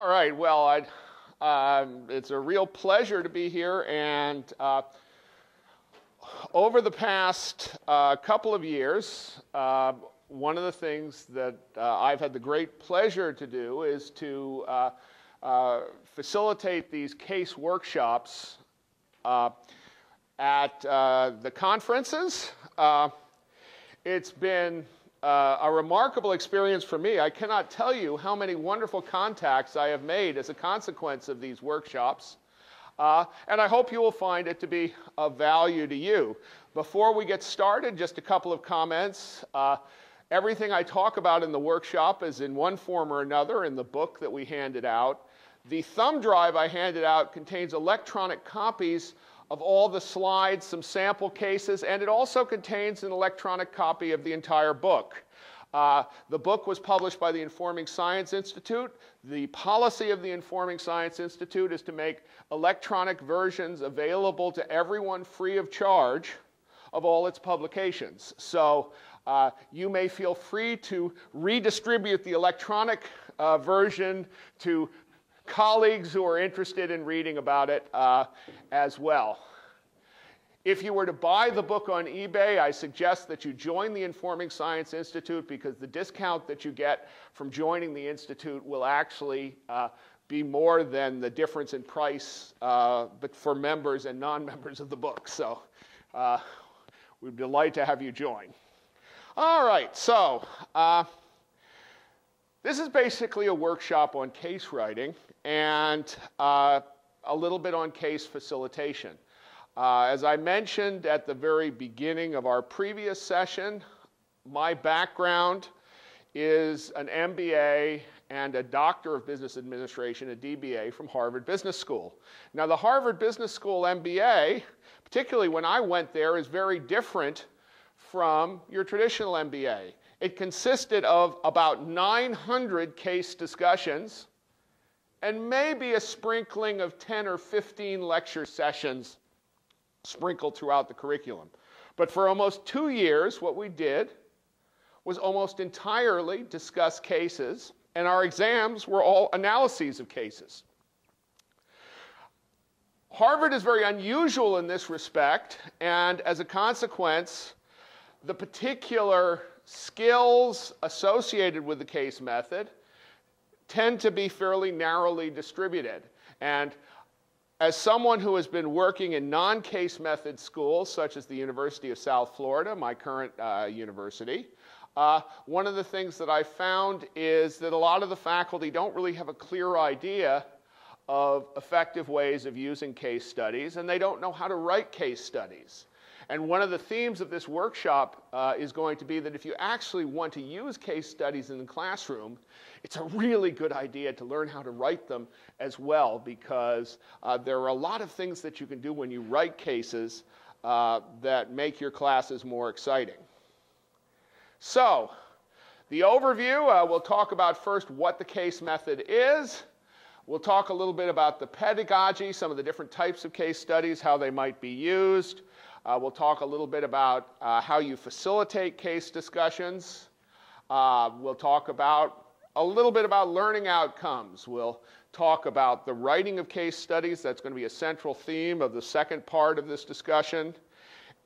All right, well, it's a real pleasure to be here, and over the past couple of years, one of the things that I've had the great pleasure to do is to facilitate these case workshops at the conferences. It's been a remarkable experience for me. I cannot tell you how many wonderful contacts I have made as a consequence of these workshops. And I hope you will find it to be of value to you. Before we get started, just a couple of comments. Everything I talk about in the workshop is in one form or another in the book that we handed out. The thumb drive I handed out contains electronic copies of all the slides, some sample cases, and it also contains an electronic copy of the entire book. The book was published by the Informing Science Institute. The policy of the Informing Science Institute is to make electronic versions available to everyone free of charge of all its publications. So you may feel free to redistribute the electronic version to colleagues who are interested in reading about it as well. If you were to buy the book on eBay, I suggest that you join the Informing Science Institute, because the discount that you get from joining the Institute will actually be more than the difference in price but for members and non-members of the book. So we'd be delighted to have you join. All right, so this is basically a workshop on case writing and a little bit on case facilitation. As I mentioned at the very beginning of our previous session, my background is an MBA and a Doctor of Business Administration, a DBA, from Harvard Business School. Now, the Harvard Business School MBA, particularly when I went there, is very different from your traditional MBA. It consisted of about 900 case discussions and maybe a sprinkling of 10 or 15 lecture sessions sprinkled throughout the curriculum. But for almost 2 years, what we did was almost entirely discuss cases, and our exams were all analyses of cases. Harvard is very unusual in this respect, and as a consequence, the particular skills associated with the case method tend to be fairly narrowly distributed. And as someone who has been working in non-case method schools, such as the University of South Florida, my current university, one of the things that I found is that a lot of the faculty don't really have a clear idea of effective ways of using case studies, and they don't know how to write case studies. And one of the themes of this workshop is going to be that if you actually want to use case studies in the classroom, it's a really good idea to learn how to write them as well, because there are a lot of things that you can do when you write cases that make your classes more exciting. So, the overview, we'll talk about first what the case method is. We'll talk a little bit about the pedagogy, some of the different types of case studies, how they might be used. We'll talk a little bit about how you facilitate case discussions. We'll talk about a little bit about learning outcomes. We'll talk about the writing of case studies. That's going to be a central theme of the second part of this discussion.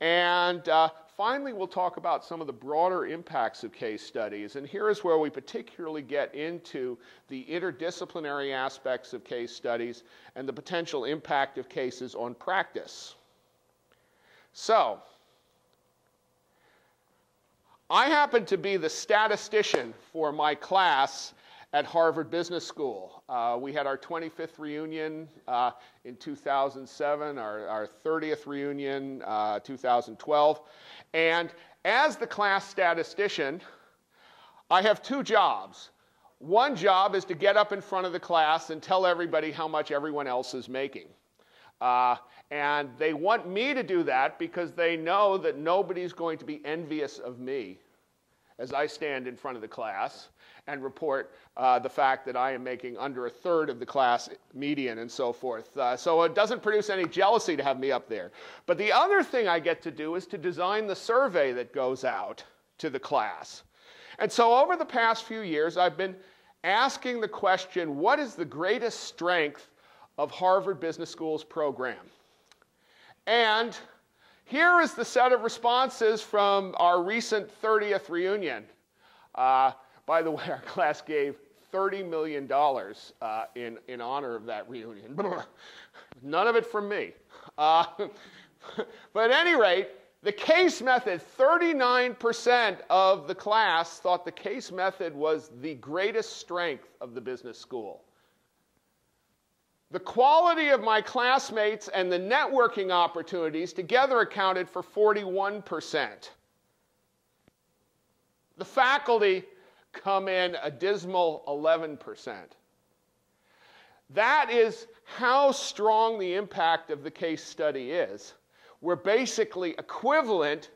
And finally, we'll talk about some of the broader impacts of case studies. And here is where we particularly get into the interdisciplinary aspects of case studies and the potential impact of cases on practice. So, I happen to be the statistician for my class at Harvard Business School. We had our 25th reunion in 2007, our 30th reunion 2012. And as the class statistician, I have two jobs. One job is to get up in front of the class and tell everybody how much everyone else is making. And they want me to do that because they know that nobody's going to be envious of me as I stand in front of the class and report the fact that I am making under a third of the class median and so forth. So it doesn't produce any jealousy to have me up there. But the other thing I get to do is to design the survey that goes out to the class. And so over the past few years, I've been asking the question, what is the greatest strength of Harvard Business School's program? And here is the set of responses from our recent 30th reunion. By the way, our class gave $30 million in honor of that reunion. None of it from me. But at any rate, the case method, 39% of the class thought the case method was the greatest strength of the business school. The quality of my classmates and the networking opportunities together accounted for 41%. The faculty come in a dismal 11%. That is how strong the impact of the case study is. We're basically equivalent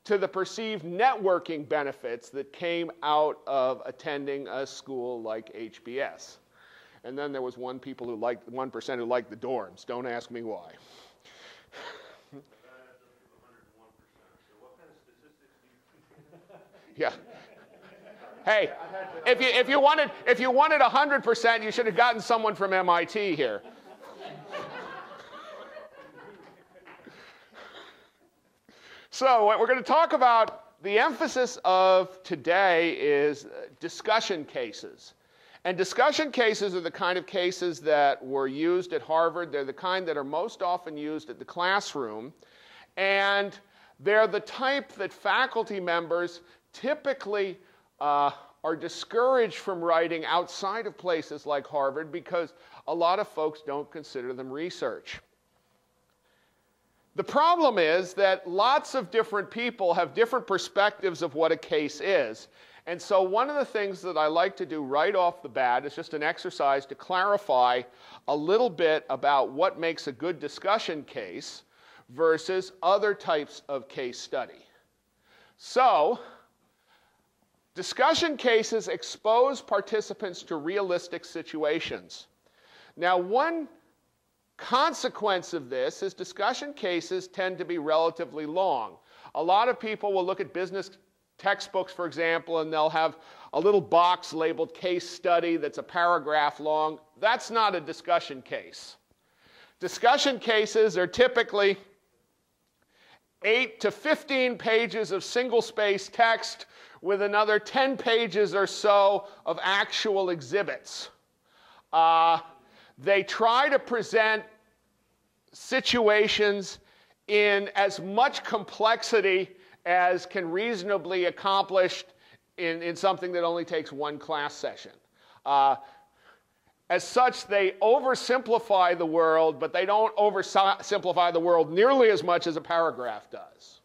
to the perceived networking benefits that came out of attending a school like HBS. And then there was 1% who liked the dorms. Don't ask me why. Yeah. Hey, if you wanted 100%, you should have gotten someone from MIT here. So what we're going to talk about, the emphasis of today is discussion cases. And discussion cases are the kind of cases that were used at Harvard. They're the kind that are most often used at the classroom. And they're the type that faculty members typically are discouraged from writing outside of places like Harvard because a lot of folks don't consider them research. The problem is that lots of different people have different perspectives of what a case is. And so one of the things that I like to do right off the bat is just an exercise to clarify a little bit about what makes a good discussion case versus other types of case study. So, discussion cases expose participants to realistic situations. Now, one consequence of this is discussion cases tend to be relatively long. A lot of people will look at business textbooks, for example, and they'll have a little box labeled case study that's a paragraph long. That's not a discussion case. Discussion cases are typically 8 to 15 pages of single-space text with another 10 pages or so of actual exhibits. They try to present situations in as much complexity as can reasonably be accomplished in something that only takes one class session. As such, they oversimplify the world, but they don't oversimplify the world nearly as much as a paragraph does.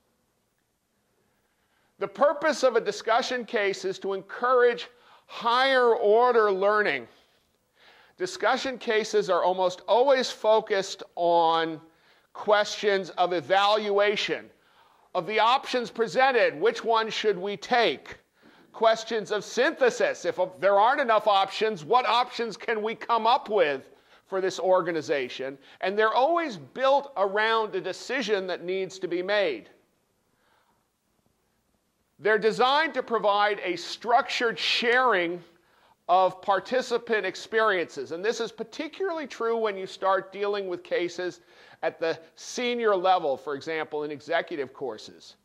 The purpose of a discussion case is to encourage higher order learning. Discussion cases are almost always focused on questions of evaluation, of the options presented, which one should we take? Questions of synthesis, if there aren't enough options, what options can we come up with for this organization? And they're always built around a decision that needs to be made. They're designed to provide a structured sharing of participant experiences. And this is particularly true when you start dealing with cases at the senior level, for example, in executive courses.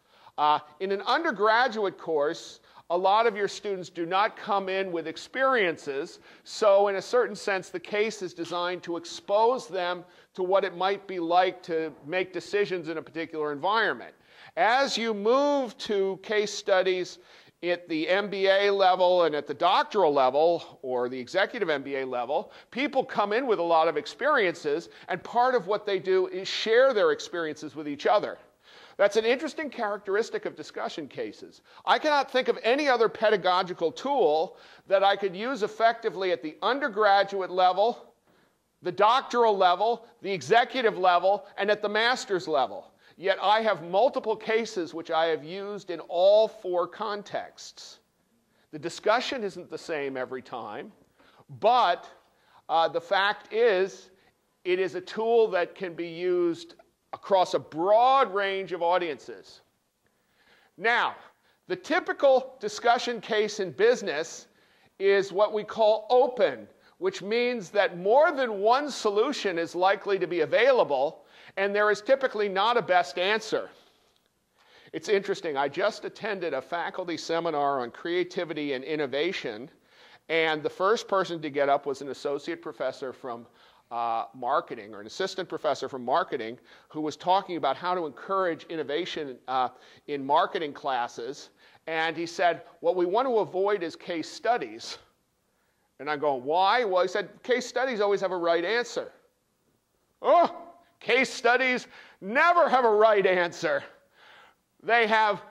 In an undergraduate course, a lot of your students do not come in with experiences, so in a certain sense, the case is designed to expose them to what it might be like to make decisions in a particular environment. As you move to case studies at the MBA level and at the doctoral level, or the executive MBA level, people come in with a lot of experiences, and part of what they do is share their experiences with each other. That's an interesting characteristic of discussion cases. I cannot think of any other pedagogical tool that I could use effectively at the undergraduate level, the doctoral level, the executive level, and at the master's level. Yet I have multiple cases which I have used in all four contexts. The discussion isn't the same every time, but the fact is, it is a tool that can be used across a broad range of audiences. Now, the typical discussion case in business is what we call open, which means that more than one solution is likely to be available, and there is typically not a best answer. It's interesting. I just attended a faculty seminar on creativity and innovation, and the first person to get up was an associate professor from marketing, or an assistant professor from marketing, who was talking about how to encourage innovation in marketing classes. And he said, what we want to avoid is case studies. And I'm going, why? Well, he said, case studies always have a right answer. Oh, case studies never have a right answer. They have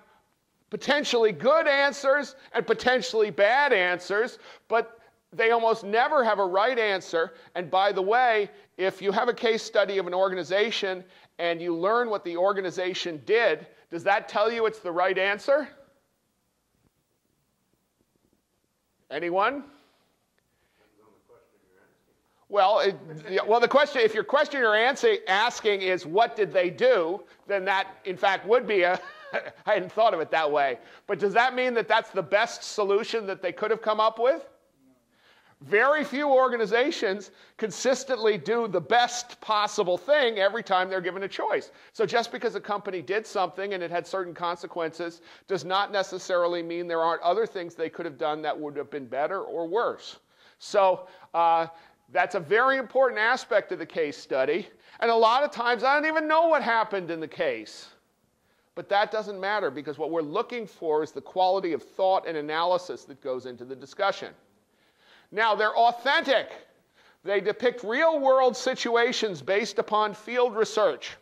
potentially good answers and potentially bad answers, but they almost never have a right answer. And by the way, if you have a case study of an organization and you learn what the organization did, does that tell you it's the right answer? Anyone? Well, the question, if your question you're asking is what did they do, then that in fact would be a, I hadn't thought of it that way. But does that mean that that's the best solution that they could have come up with? Very few organizations consistently do the best possible thing every time they're given a choice. So just because a company did something and it had certain consequences does not necessarily mean there aren't other things they could have done that would have been better or worse. So that's a very important aspect of the case study. And a lot of times I don't even know what happened in the case. But that doesn't matter, because what we're looking for is the quality of thought and analysis that goes into the discussion. Now, they're authentic. They depict real-world situations based upon field research.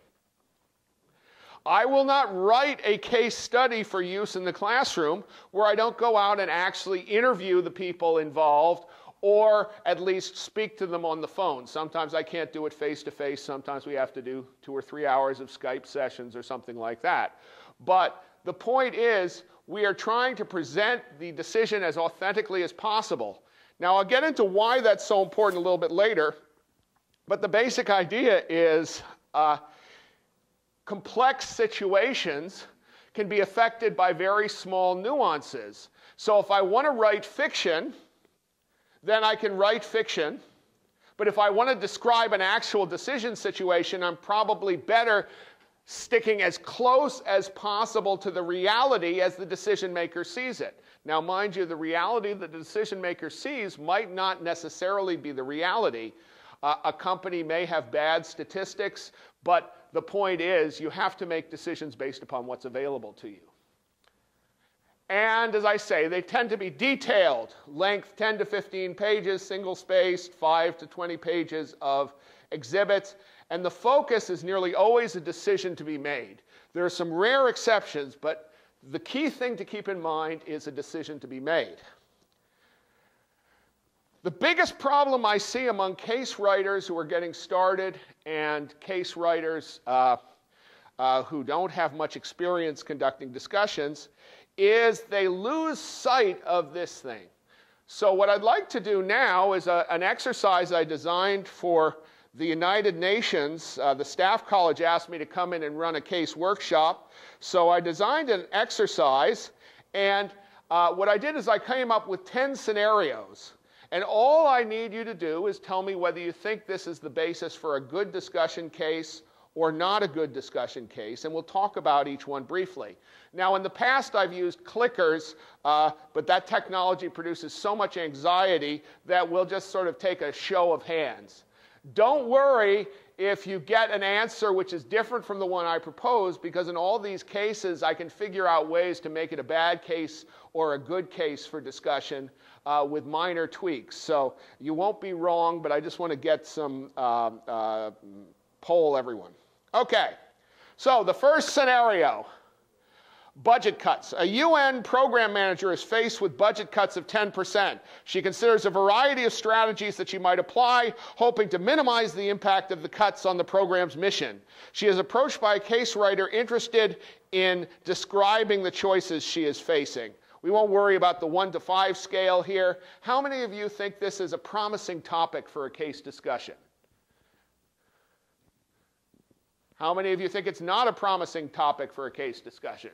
I will not write a case study for use in the classroom where I don't go out and actually interview the people involved, or at least speak to them on the phone. Sometimes I can't do it face-to-face. Sometimes we have to do 2 or 3 hours of Skype sessions or something like that. But the point is, we are trying to present the decision as authentically as possible. Now, I'll get into why that's so important a little bit later, but the basic idea is complex situations can be affected by very small nuances. So if I want to write fiction, then I can write fiction. But if I want to describe an actual decision situation, I'm probably better sticking as close as possible to the reality as the decision maker sees it. Now, mind you, the reality that the decision maker sees might not necessarily be the reality. A company may have bad statistics, but the point is you have to make decisions based upon what's available to you. And as I say, they tend to be detailed, length 10 to 15 pages, single-spaced, 5 to 20 pages of exhibits. And the focus is nearly always a decision to be made. There are some rare exceptions, but the key thing to keep in mind is a decision to be made. The biggest problem I see among case writers who are getting started and case writers who don't have much experience conducting discussions is they lose sight of this thing. So what I'd like to do now is an exercise I designed for the United Nations. The Staff College asked me to come in and run a case workshop. So I designed an exercise, and what I did is I came up with 10 scenarios. And all I need you to do is tell me whether you think this is the basis for a good discussion case or not a good discussion case, and we'll talk about each one briefly. Now, in the past, I've used clickers, but that technology produces so much anxiety that we'll just sort of take a show of hands. Don't worry if you get an answer which is different from the one I proposed, because in all these cases, I can figure out ways to make it a bad case or a good case for discussion with minor tweaks. So you won't be wrong, but I just want to get some poll everyone. Okay, so the first scenario, budget cuts. A UN program manager is faced with budget cuts of 10%. She considers a variety of strategies that she might apply, hoping to minimize the impact of the cuts on the program's mission. She is approached by a case writer interested in describing the choices she is facing. We won't worry about the 1 to 5 scale here. How many of you think this is a promising topic for a case discussion? How many of you think it's not a promising topic for a case discussion?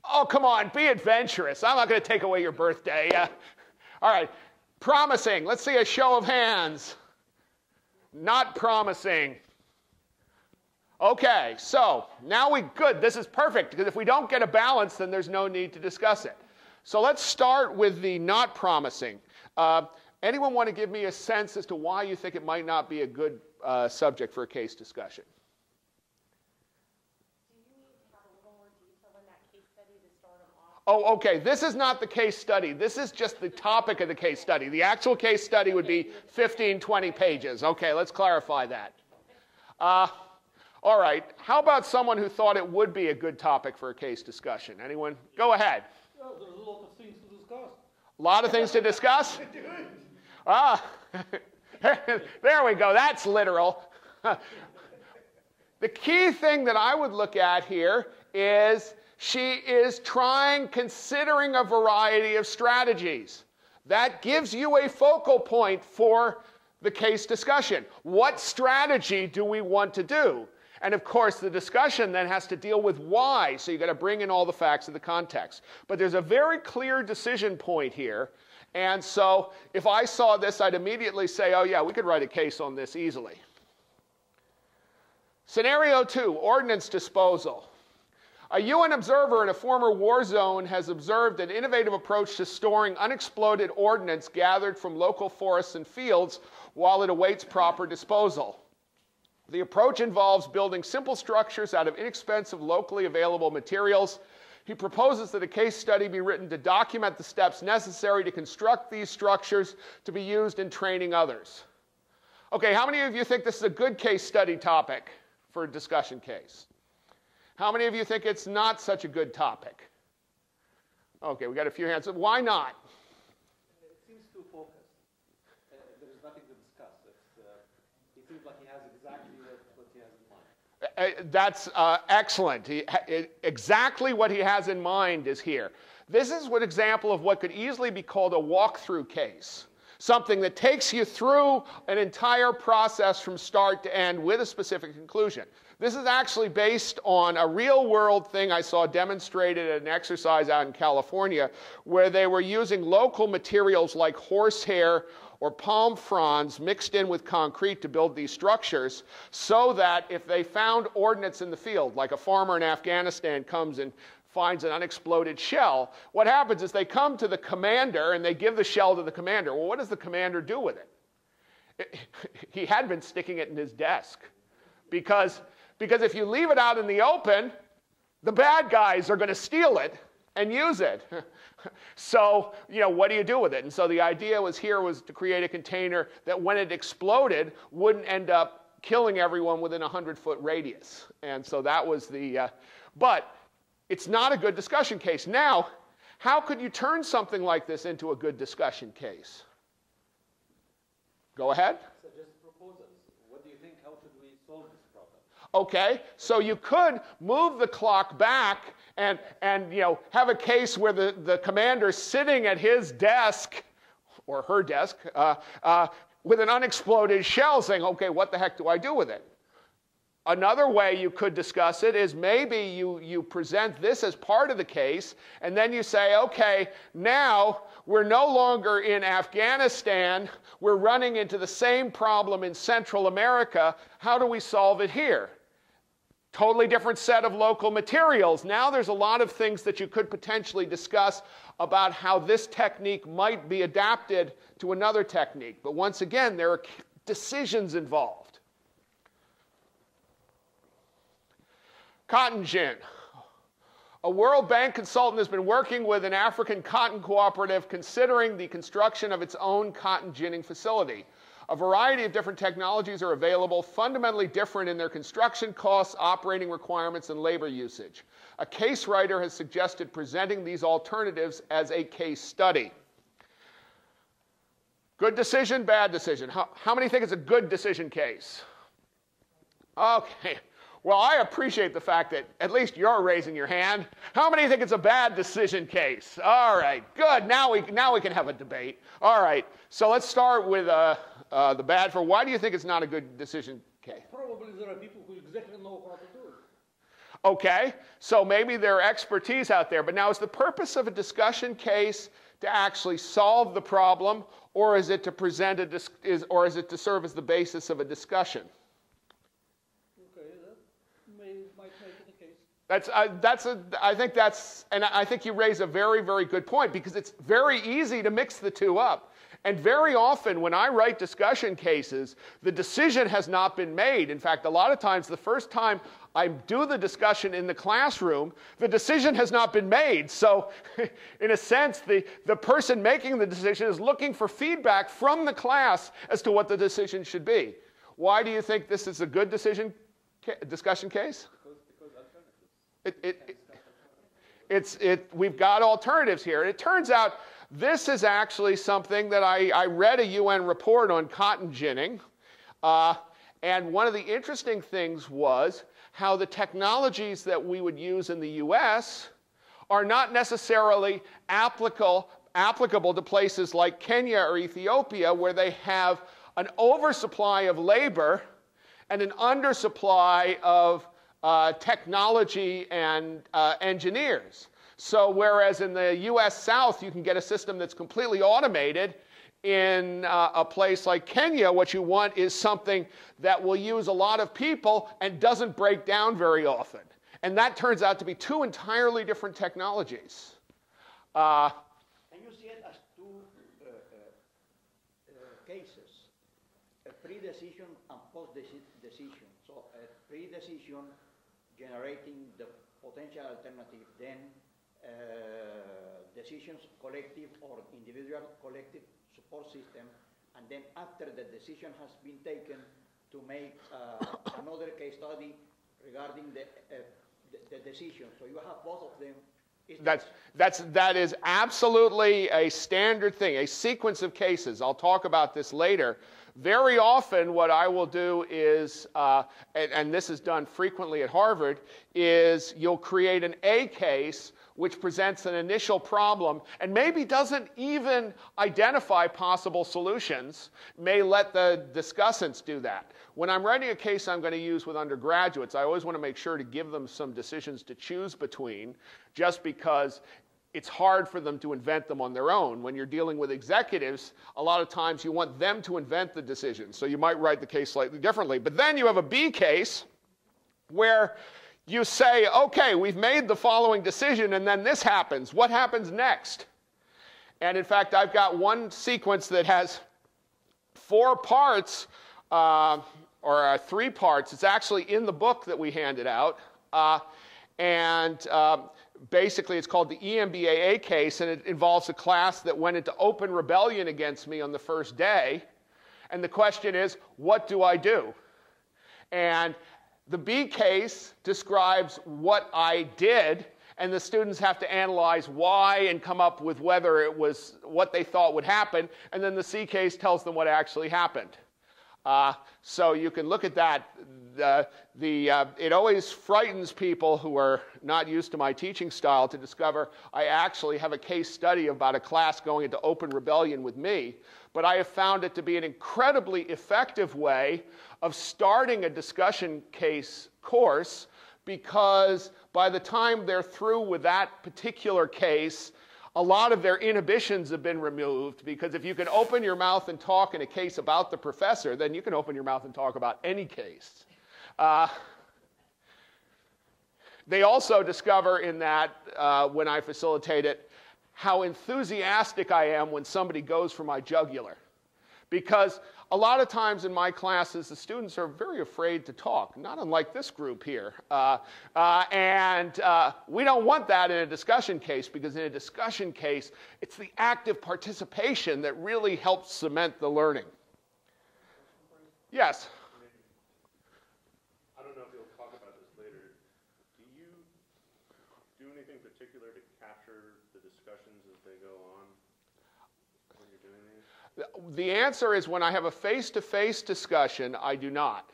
Oh, come on, be adventurous. I'm not going to take away your birthday. All right. Promising. Let's see a show of hands. Not promising. Okay, so now good. This is perfect, because if we don't get a balance, then there's no need to discuss it. So let's start with the not promising. Anyone want to give me a sense as to why you think it might not be a good subject for a case discussion? Do you need to have a little more detail in that case study to start them off? Oh, okay. This is not the case study. This is just the topic of the case study. The actual case study would be 15, 20 pages. Okay, let's clarify that. All right. How about someone who thought it would be a good topic for a case discussion? Anyone? Go ahead. Well, there's a lot of things to discuss. A lot of things to discuss? There we go. That's literal. The key thing that I would look at here is she is considering a variety of strategies. That gives you a focal point for the case discussion. What strategy do we want to do? And of course, the discussion then has to deal with why, so you've got to bring in all the facts of the context. But there's a very clear decision point here, and so if I saw this, I'd immediately say, oh yeah, we could write a case on this easily. Scenario 2, ordnance disposal. A UN observer in a former war zone has observed an innovative approach to storing unexploded ordnance gathered from local forests and fields while it awaits proper disposal. The approach involves building simple structures out of inexpensive, locally available materials. He proposes that a case study be written to document the steps necessary to construct these structures to be used in training others. Okay, how many of you think this is a good case study topic for a discussion case? How many of you think it's not such a good topic? Okay, we got a few hands. Why not? It seems too focused. There is nothing to discuss. It seems like he has exactly what he has in mind. That's excellent. Exactly what he has in mind is here. This is an example of what could easily be called a walkthrough case. Something that takes you through an entire process from start to end with a specific conclusion. This is actually based on a real-world thing I saw demonstrated at an exercise out in California where they were using local materials like horsehair or palm fronds mixed in with concrete to build these structures so that if they found ordnance in the field, like a farmer in Afghanistan comes and finds an unexploded shell, what happens is they come to the commander and they give the shell to the commander. Well, what does the commander do with it? He had been sticking it in his desk because if you leave it out in the open, the bad guys are going to steal it and use it. So, what do you do with it? And so the idea was to create a container that when it exploded wouldn't end up killing everyone within a 100-foot radius. And so that was but it's not a good discussion case. Now, how could you turn something like this into a good discussion case? Go ahead. Suggest proposals. What do you think? How should we solve this problem? Okay, so you could move the clock back and have a case where the commander's sitting at his desk or her desk with an unexploded shell saying, okay, what the heck do I do with it? Another way you could discuss it is maybe you present this as part of the case, and then you say, okay, now we're no longer in Afghanistan. We're running into the same problem in Central America. How do we solve it here? Totally different set of local materials. Now there's a lot of things that you could potentially discuss about how this technique might be adapted to another technique. But once again, there are decisions involved. Cotton gin. A World Bank consultant has been working with an African cotton cooperative considering the construction of its own cotton ginning facility. A variety of different technologies are available, fundamentally different in their construction costs, operating requirements, and labor usage. A case writer has suggested presenting these alternatives as a case study. Good decision, bad decision. How many think it's a good decision case? Okay. Well, I appreciate the fact that at least you're raising your hand. How many think it's a bad decision case? All right, good. Now we can have a debate. All right, so let's start with the bad for why do you think it's not a good decision case? Probably there are people who exactly know how to do it. Okay, so maybe there are expertise out there, but now is the purpose of a discussion case to actually solve the problem, or is it to present or is it to serve as the basis of a discussion? Okay, that might make it the case. I think you raise a very, very good point, because it's very easy to mix the two up. And very often when I write discussion cases, the decision has not been made. In fact, a lot of times the first time I do the discussion in the classroom, the decision has not been made. So in a sense, the person making the decision is looking for feedback from the class as to what the decision should be. Why do you think this is a good discussion case? We've got alternatives here. And it turns out this is actually something that I read a UN report on cotton ginning. And one of the interesting things was how the technologies that we would use in the US are not necessarily applicable to places like Kenya or Ethiopia, where they have an oversupply of labor and an undersupply of technology and engineers. So whereas in the US South you can get a system that's completely automated, in a place like Kenya what you want is something that will use a lot of people and doesn't break down very often. And that turns out to be two entirely different technologies. Can you see it as two cases, a pre-decision and post-decision? So a pre-decision generating the potential alternative, then decisions collective or individual collective support system, and then after the decision has been taken to make another case study regarding the decision. So you have both of them. That is absolutely a standard thing, a sequence of cases. I'll talk about this later. Very often what I will do is, and this is done frequently at Harvard, is you'll create an A case which presents an initial problem and maybe doesn't even identify possible solutions, may let the discussants do that. When I'm writing a case I'm going to use with undergraduates, I always want to make sure to give them some decisions to choose between, just because it's hard for them to invent them on their own. When you're dealing with executives, a lot of times you want them to invent the decision. So you might write the case slightly differently. But then you have a B case where you say, okay, we've made the following decision, and then this happens. What happens next? And in fact, I've got one sequence that has 4 parts, or 3 parts. It's actually in the book that we handed out. Basically, it's called the EMBAA case, and it involves a class that went into open rebellion against me on the first day. And the question is, what do I do? And the B case describes what I did, and the students have to analyze why and come up with whether it was what they thought would happen, and then the C case tells them what actually happened. So you can look at that. It always frightens people who are not used to my teaching style to discover I actually have a case study about a class going into open rebellion with me. But I have found it to be an incredibly effective way of starting a discussion case course, because by the time they're through with that particular case, a lot of their inhibitions have been removed, because if you can open your mouth and talk in a case about the professor, then you can open your mouth and talk about any case. They also discover in that, when I facilitate it, how enthusiastic I am when somebody goes for my jugular. Because a lot of times in my classes, the students are very afraid to talk, not unlike this group here. We don't want that in a discussion case, because in a discussion case, it's the active participation that really helps cement the learning. Yes? I don't know if you'll talk about this later. Do you do anything particular to capture the discussions as they go on when you're doing these? The answer is, when I have a face-to-face discussion, I do not.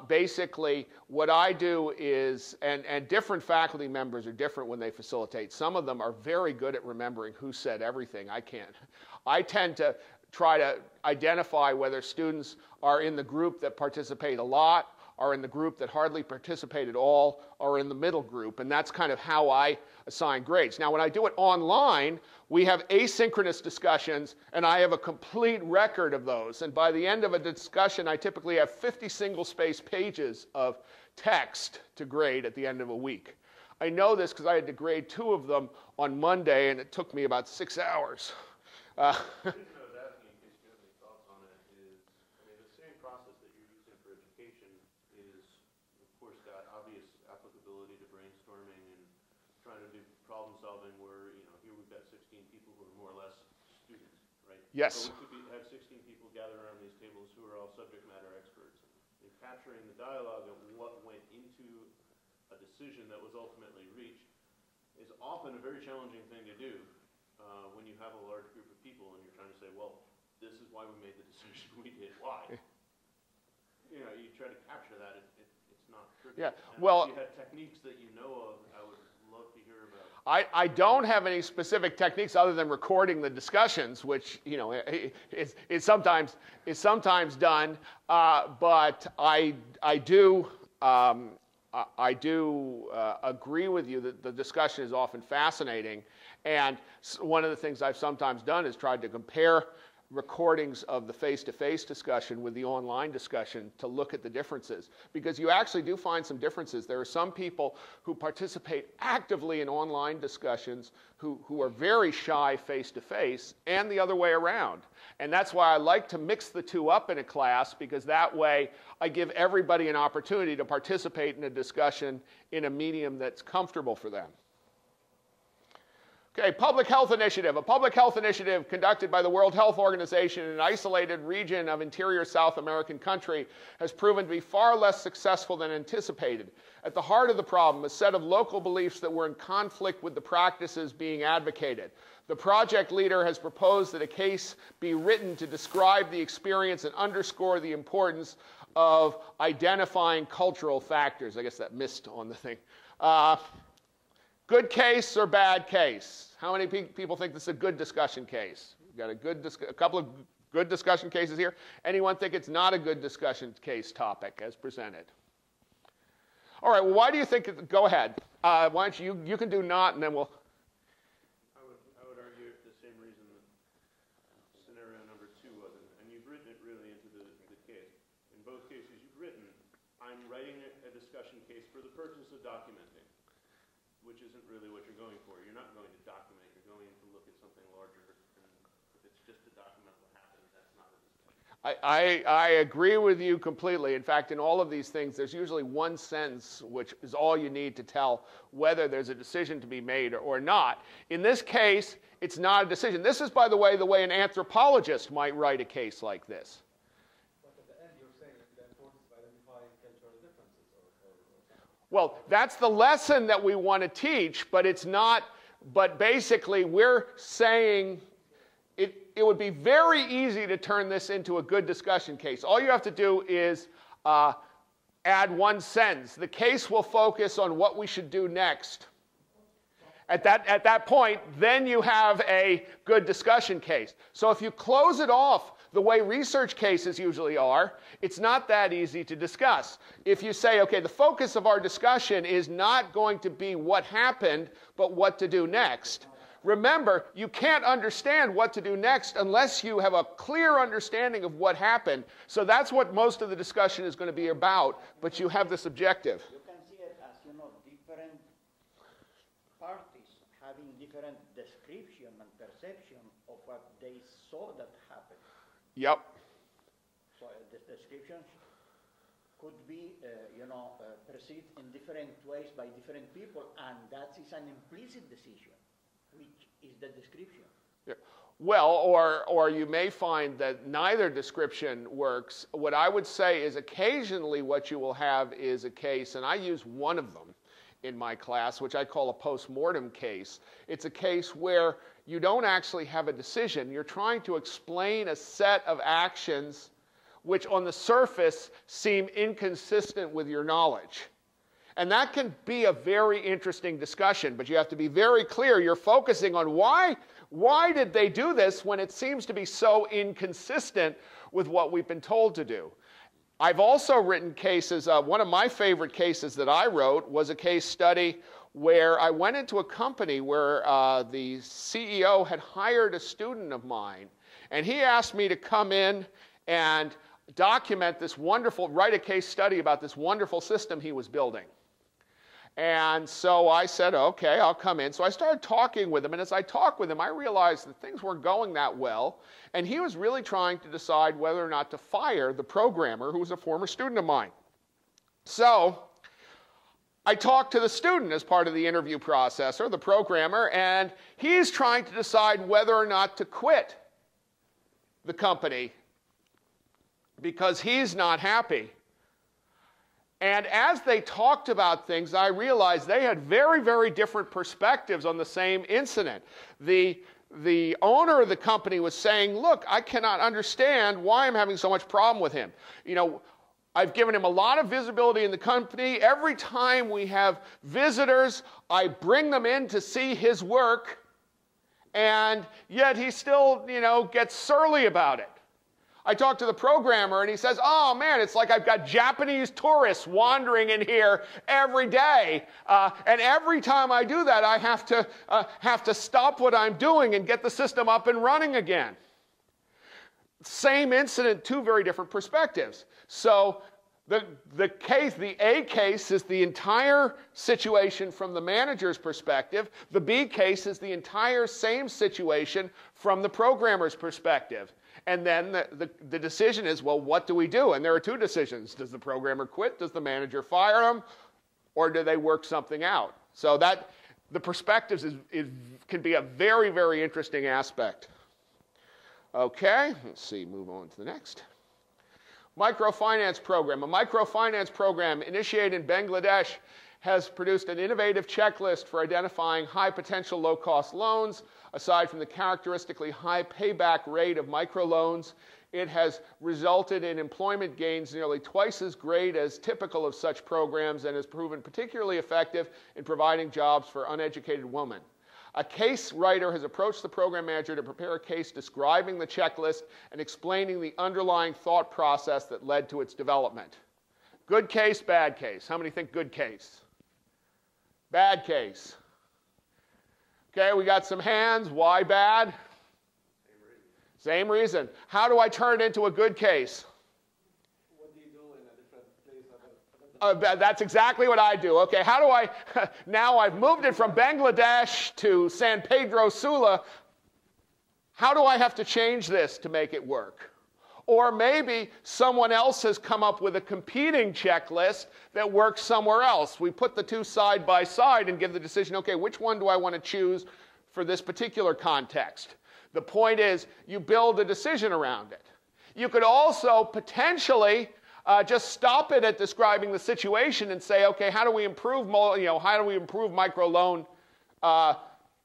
Basically, what I do is, and different faculty members are different when they facilitate. Some of them are very good at remembering who said everything. I can't. I tend to try to identify whether students are in the group that participate a lot, are in the group that hardly participate at all, or in the middle group. And that's kind of how I assign grades. Now, when I do it online, we have asynchronous discussions, and I have a complete record of those. And by the end of a discussion, I typically have 50 single-space pages of text to grade at the end of a week. I know this because I had to grade 2 of them on Monday, and it took me about 6 hours. The reason I was asking, in case you have any thoughts on it, is the same process that you're using for education is, of course, got obvious applicability to brainstorming and trying to do problem solving where, here we've got 16 people who are more or less students, right? Yes. So we could have 16 people gather around these tables who are all subject matter experts. And capturing the dialogue of what went into a decision that was ultimately reached is often a very challenging thing to do. When you have a large group of people and you're trying to say, well, this is why we made the decision we did. Why? You try to capture that. It's not trivial. Yeah. And Well, if you had techniques that you know of, I would love to hear about. I don't have any specific techniques other than recording the discussions, which is sometimes done. But I do agree with you that the discussion is often fascinating. And one of the things I've sometimes done is tried to compare recordings of the face-to-face discussion with the online discussion to look at the differences. Because you actually do find some differences. There are some people who participate actively in online discussions who are very shy face-to-face, and the other way around. And that's why I like to mix the two up in a class, because that way I give everybody an opportunity to participate in a discussion in a medium that's comfortable for them. Okay, public health initiative. A public health initiative conducted by the World Health Organization in an isolated region of interior South American country has proven to be far less successful than anticipated. At the heart of the problem, a set of local beliefs that were in conflict with the practices being advocated. The project leader has proposed that a case be written to describe the experience and underscore the importance of identifying cultural factors. I guess that missed on the thing. Good case or bad case? How many people think this is a good discussion case? We've got a couple of good discussion cases here. Anyone think it's not a good discussion case topic as presented? All right, well, why do you think, go ahead. Why don't you can do not, and then we'll. I would argue the same reason that scenario number 2 wasn't, and you've written it really into the case. In both cases you've written, I'm writing a discussion case for the purpose of documenting, which isn't really what you're going for. You're not going to document, you're going to look at something larger, and if it's just to document what happened, that's not a discussion. I agree with you completely. In fact, in all of these things, there's usually one sentence which is all you need to tell whether there's a decision to be made or not. In this case, it's not a decision. This is, by the way an anthropologist might write a case like this. But at the end, you're saying the importance of identifying cultural differences or Well, that's the lesson that we want to teach, but it's not, but basically we're saying it would be very easy to turn this into a good discussion case. All you have to do is add one sentence. The case will focus on what we should do next. At that point, then you have a good discussion case. So if you close it off the way research cases usually are, it's not that easy to discuss. If you say, okay, the focus of our discussion is not going to be what happened, but what to do next. Remember, you can't understand what to do next unless you have a clear understanding of what happened. So that's what most of the discussion is going to be about, but you have this objective. You can see it as, different parties having different description and perception of what they saw that happened. Yep. So the descriptions could be, perceived in different ways by different people, and that is an implicit decision, which is the description. Yeah. Well, or you may find that neither description works. What I would say is occasionally what you will have is a case, and I use one of them in my class, which I call a post-mortem case. It's a case where you don't actually have a decision. You're trying to explain a set of actions which on the surface seem inconsistent with your knowledge. And that can be a very interesting discussion, but you have to be very clear. You're focusing on why did they do this when it seems to be so inconsistent with what we've been told to do. I've also written cases. One of my favorite cases that I wrote was a case study where I went into a company where the CEO had hired a student of mine, and he asked me to come in and document this wonderful, write a case study about this wonderful system he was building. And so I said, okay, I'll come in. So I started talking with him, and as I talked with him, I realized that things weren't going that well, and he was really trying to decide whether or not to fire the programmer, who was a former student of mine. So I talked to the student as part of the interview process, or the programmer, and he's trying to decide whether or not to quit the company because he's not happy. And as they talked about things, I realized they had very, very different perspectives on the same incident. The owner of the company was saying, look, I cannot understand why I'm having so much problem with him. You know, I've given him a lot of visibility in the company. Every time we have visitors, I bring them in to see his work, and yet he still, you know, gets surly about it. I talked to the programmer, and he says, oh, man, it's like I've got Japanese tourists wandering in here every day. And every time I do that, I have to stop what I'm doing and get the system up and running again. Same incident, two very different perspectives. So the A case is the entire situation from the manager's perspective. The B case is the entire same situation from the programmer's perspective. And then the decision is, well, what do we do? And there are two decisions. Does the programmer quit? Does the manager fire him? Or do they work something out? So that the perspectives can be a very, very interesting aspect. Okay, let's see, move on to the next. Microfinance program. A microfinance program initiated in Bangladesh has produced an innovative checklist for identifying high potential low-cost loans. Aside from the characteristically high payback rate of microloans, it has resulted in employment gains nearly twice as great as typical of such programs and has proven particularly effective in providing jobs for uneducated women. A case writer has approached the program manager to prepare a case describing the checklist and explaining the underlying thought process that led to its development. Good case, bad case. How many think good case? Bad case. Okay, we got some hands. Why bad? Same reason. How do I turn it into a good case? What do you do in a different place? That's exactly what I do. Okay, how do I, now I've moved it from Bangladesh to San Pedro Sula. How do I have to change this to make it work? Or maybe someone else has come up with a competing checklist that works somewhere else. We put the two side by side and give the decision, okay, which one do I want to choose for this particular context? The point is, you build a decision around it. You could also potentially just stop it at describing the situation and say, okay, how do we improve, microloan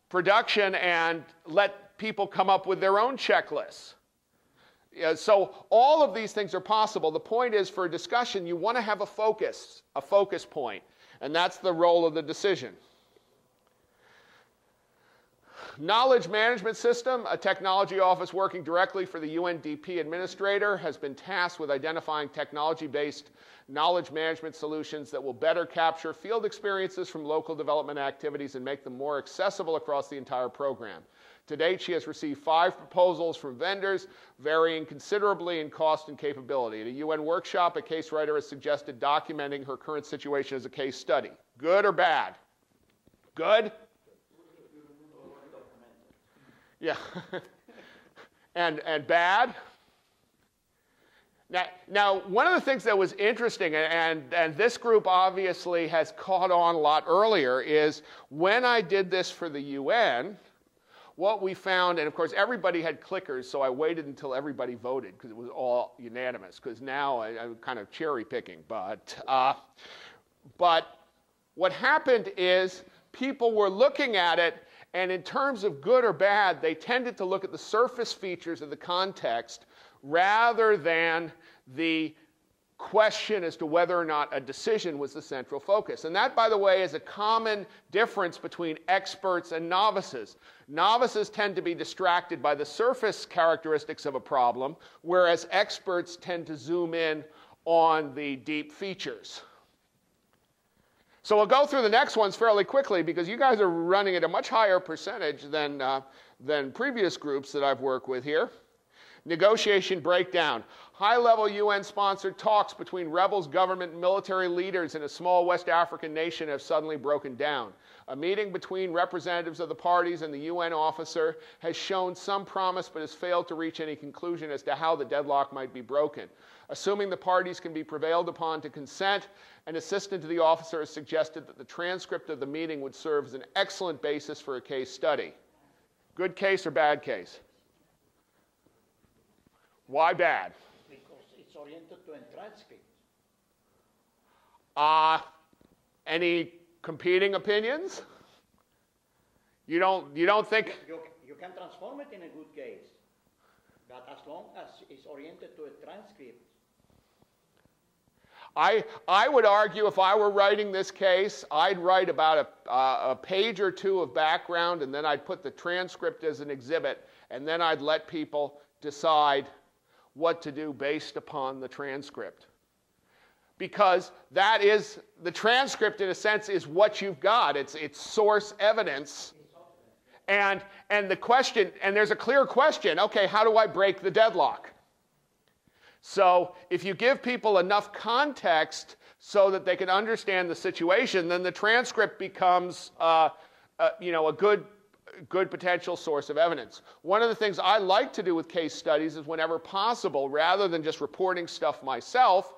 production and let people come up with their own checklists? So all of these things are possible. The point is, for a discussion, you want to have a focus point, and that's the role of the decision. Knowledge management system, a technology office working directly for the UNDP administrator, has been tasked with identifying technology-based knowledge management solutions that will better capture field experiences from local development activities and make them more accessible across the entire program. To date, she has received 5 proposals from vendors, varying considerably in cost and capability. At a UN workshop, a case writer has suggested documenting her current situation as a case study. Good or bad? Good? Yeah. and bad? Now, one of the things that was interesting, and this group obviously has caught on a lot earlier, is when I did this for the UN, what we found, and of course everybody had clickers, so I waited until everybody voted because it was all unanimous, because now I'm kind of cherry picking. But what happened is people were looking at it, and in terms of good or bad, they tended to look at the surface features of the context rather than the question as to whether or not a decision was the central focus. And that, by the way, is a common difference between experts and novices. Novices tend to be distracted by the surface characteristics of a problem, whereas experts tend to zoom in on the deep features. So we'll go through the next ones fairly quickly because you guys are running at a much higher percentage than previous groups that I've worked with here. Negotiation breakdown. High-level UN-sponsored talks between rebels, government, and military leaders in a small West African nation have suddenly broken down. A meeting between representatives of the parties and the UN officer has shown some promise but has failed to reach any conclusion as to how the deadlock might be broken. Assuming the parties can be prevailed upon to consent, an assistant to the officer has suggested that the transcript of the meeting would serve as an excellent basis for a case study. Good case or bad case? Why bad? Because it's oriented to a transcript. Any competing opinions? You don't think? You can transform it in a good case, but as long as it's oriented to a transcript. I would argue if I were writing this case, I'd write about a page or two of background, and then I'd put the transcript as an exhibit, and then I'd let people decide what to do based upon the transcript. Because that is, the transcript in a sense is what you've got. It's source evidence. And the question, and there's a clear question, okay, how do I break the deadlock? So if you give people enough context so that they can understand the situation, then the transcript becomes a good potential source of evidence. One of the things I like to do with case studies is whenever possible, rather than just reporting stuff myself,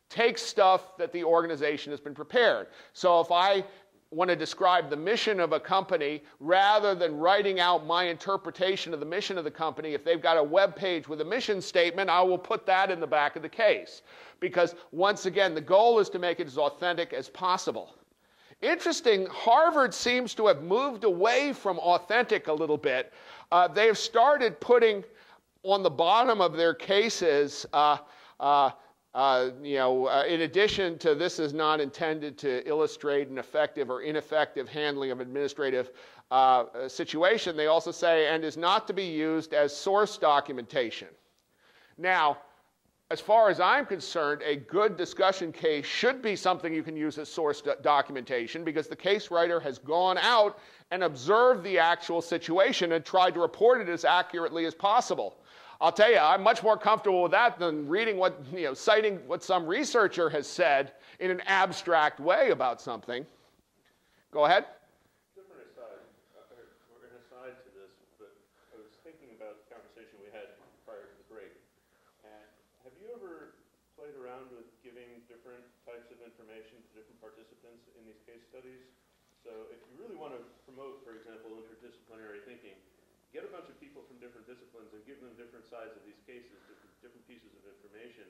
take stuff that the organization has been prepared. So if I want to describe the mission of a company, rather than writing out my interpretation of the mission of the company, if they've got a web page with a mission statement, I will put that in the back of the case. Because once again, the goal is to make it as authentic as possible. Interesting, Harvard seems to have moved away from authentic a little bit. They have started putting on the bottom of their cases, in addition to this is not intended to illustrate an effective or ineffective handling of administrative situation, they also say, and is not to be used as source documentation. Now, as far as I'm concerned, a good discussion case should be something you can use as source documentation because the case writer has gone out and observed the actual situation and tried to report it as accurately as possible. I'll tell you, I'm much more comfortable with that than reading citing what some researcher has said in an abstract way about something. Go ahead. Different aside, we're an aside to this, but I was thinking about the conversation we had prior to the break. And have you ever played around with giving different types of information to different participants in these case studies? So if you really want to promote, for example, interdisciplinary thinking, get a bunch of people from different disciplines and give them different sides of these cases, different pieces of information,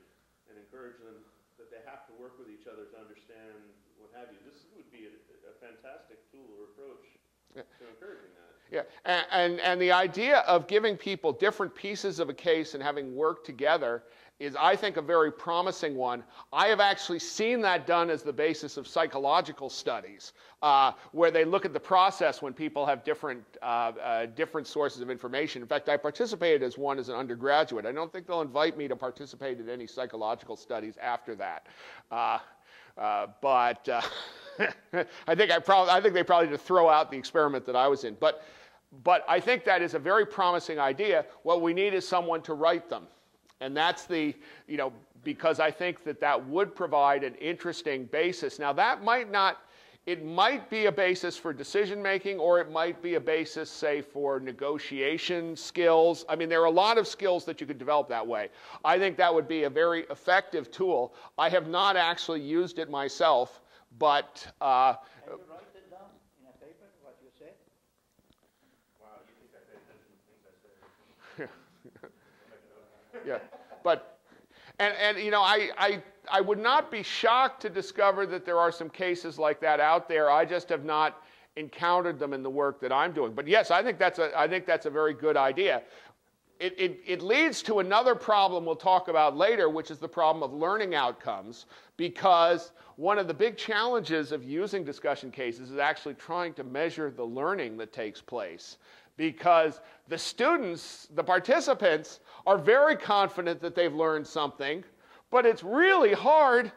and encourage them that they have to work with each other to understand what have you. This would be a fantastic tool or approach to encouraging that. Yeah, and the idea of giving people different pieces of a case and having worked together is, I think, a very promising one. I have actually seen that done as the basis of psychological studies, where they look at the process when people have different sources of information. In fact, I participated as one as an undergraduate. I don't think they'll invite me to participate in any psychological studies after that. But I think they probably just throw out the experiment that I was in. But I think that is a very promising idea. What we need is someone to write them. And that's because I think that would provide an interesting basis. Now, it might be a basis for decision making, or it might be a basis, say, for negotiation skills. I mean, there are a lot of skills that you could develop that way. I think that would be a very effective tool. I have not actually used it myself, but... Can you write it down in a paper, what you said? Wow, you think I paid attention to things I said? Yeah, but, I would not be shocked to discover that there are some cases like that out there. I just have not encountered them in the work that I'm doing. But yes, I think that's a very good idea. It leads to another problem we'll talk about later, which is the problem of learning outcomes, because one of the big challenges of using discussion cases is actually trying to measure the learning that takes place. Because the students, the participants, are very confident that they've learned something, but it's really hard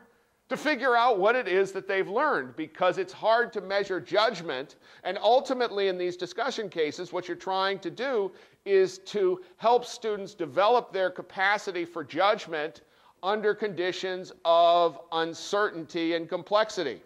to figure out what it is that they've learned, because it's hard to measure judgment. And ultimately, in these discussion cases, what you're trying to do is to help students develop their capacity for judgment under conditions of uncertainty and complexity.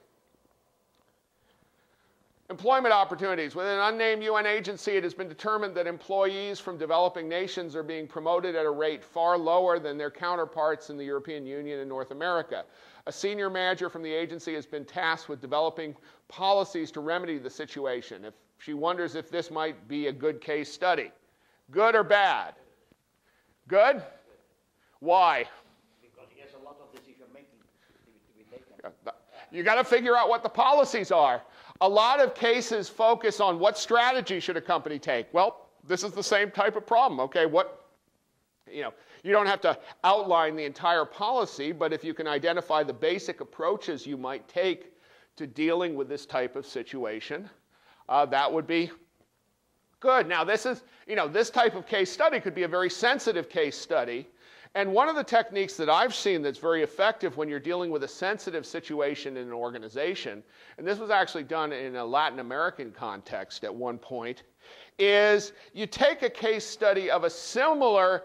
Employment opportunities. Within an unnamed UN agency, it has been determined that employees from developing nations are being promoted at a rate far lower than their counterparts in the European Union and North America. A senior manager from the agency has been tasked with developing policies to remedy the situation. If she wonders if this might be a good case study. Good or bad? Good? Why? Because he has a lot of decision making to be taken. You got to figure out what the policies are. A lot of cases focus on what strategy should a company take. Well, this is the same type of problem. Okay, you don't have to outline the entire policy, but if you can identify the basic approaches you might take to dealing with this type of situation, that would be good. Now, this type of case study could be a very sensitive case study. And one of the techniques that I've seen that's very effective when you're dealing with a sensitive situation in an organization, and this was actually done in a Latin American context at one point, is you take a case study of a similar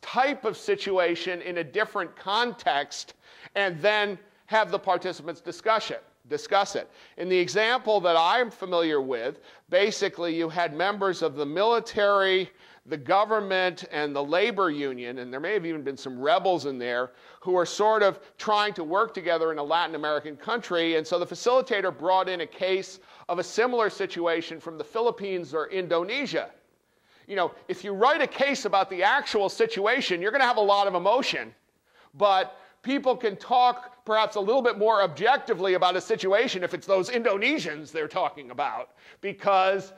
type of situation in a different context and then have the participants discuss it. In the example that I'm familiar with, basically you had members of the military, the government, and the labor union, and there may have even been some rebels in there, who are sort of trying to work together in a Latin American country. And so the facilitator brought in a case of a similar situation from the Philippines or Indonesia. If you write a case about the actual situation, you're going to have a lot of emotion. But people can talk perhaps a little bit more objectively about a situation if it's those Indonesians they're talking about, because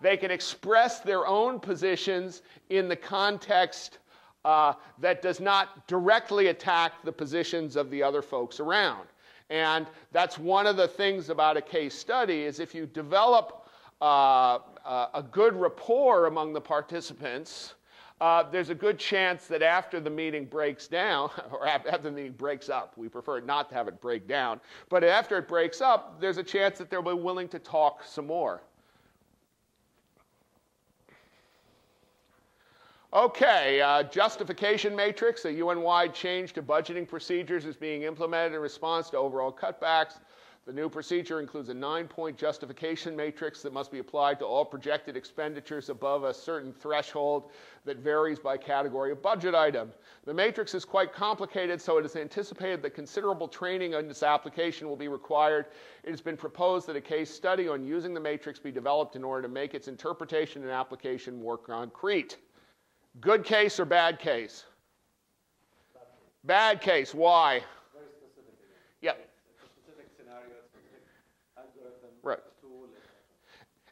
they can express their own positions in the context that does not directly attack the positions of the other folks around. And that's one of the things about a case study, is if you develop a good rapport among the participants, there's a good chance that after the meeting breaks down, or after the meeting breaks up, we prefer not to have it break down, but after it breaks up, there's a chance that they'll be willing to talk some more. Okay, justification matrix, a UN-wide change to budgeting procedures is being implemented in response to overall cutbacks. The new procedure includes a 9-point justification matrix that must be applied to all projected expenditures above a certain threshold that varies by category of budget item. The matrix is quite complicated, so it is anticipated that considerable training on this application will be required. It has been proposed that a case study on using the matrix be developed in order to make its interpretation and application more concrete. Good case or bad case? Bad case. Why? Very specific. Yep. Specific scenario, specific algorithm, Right. tool.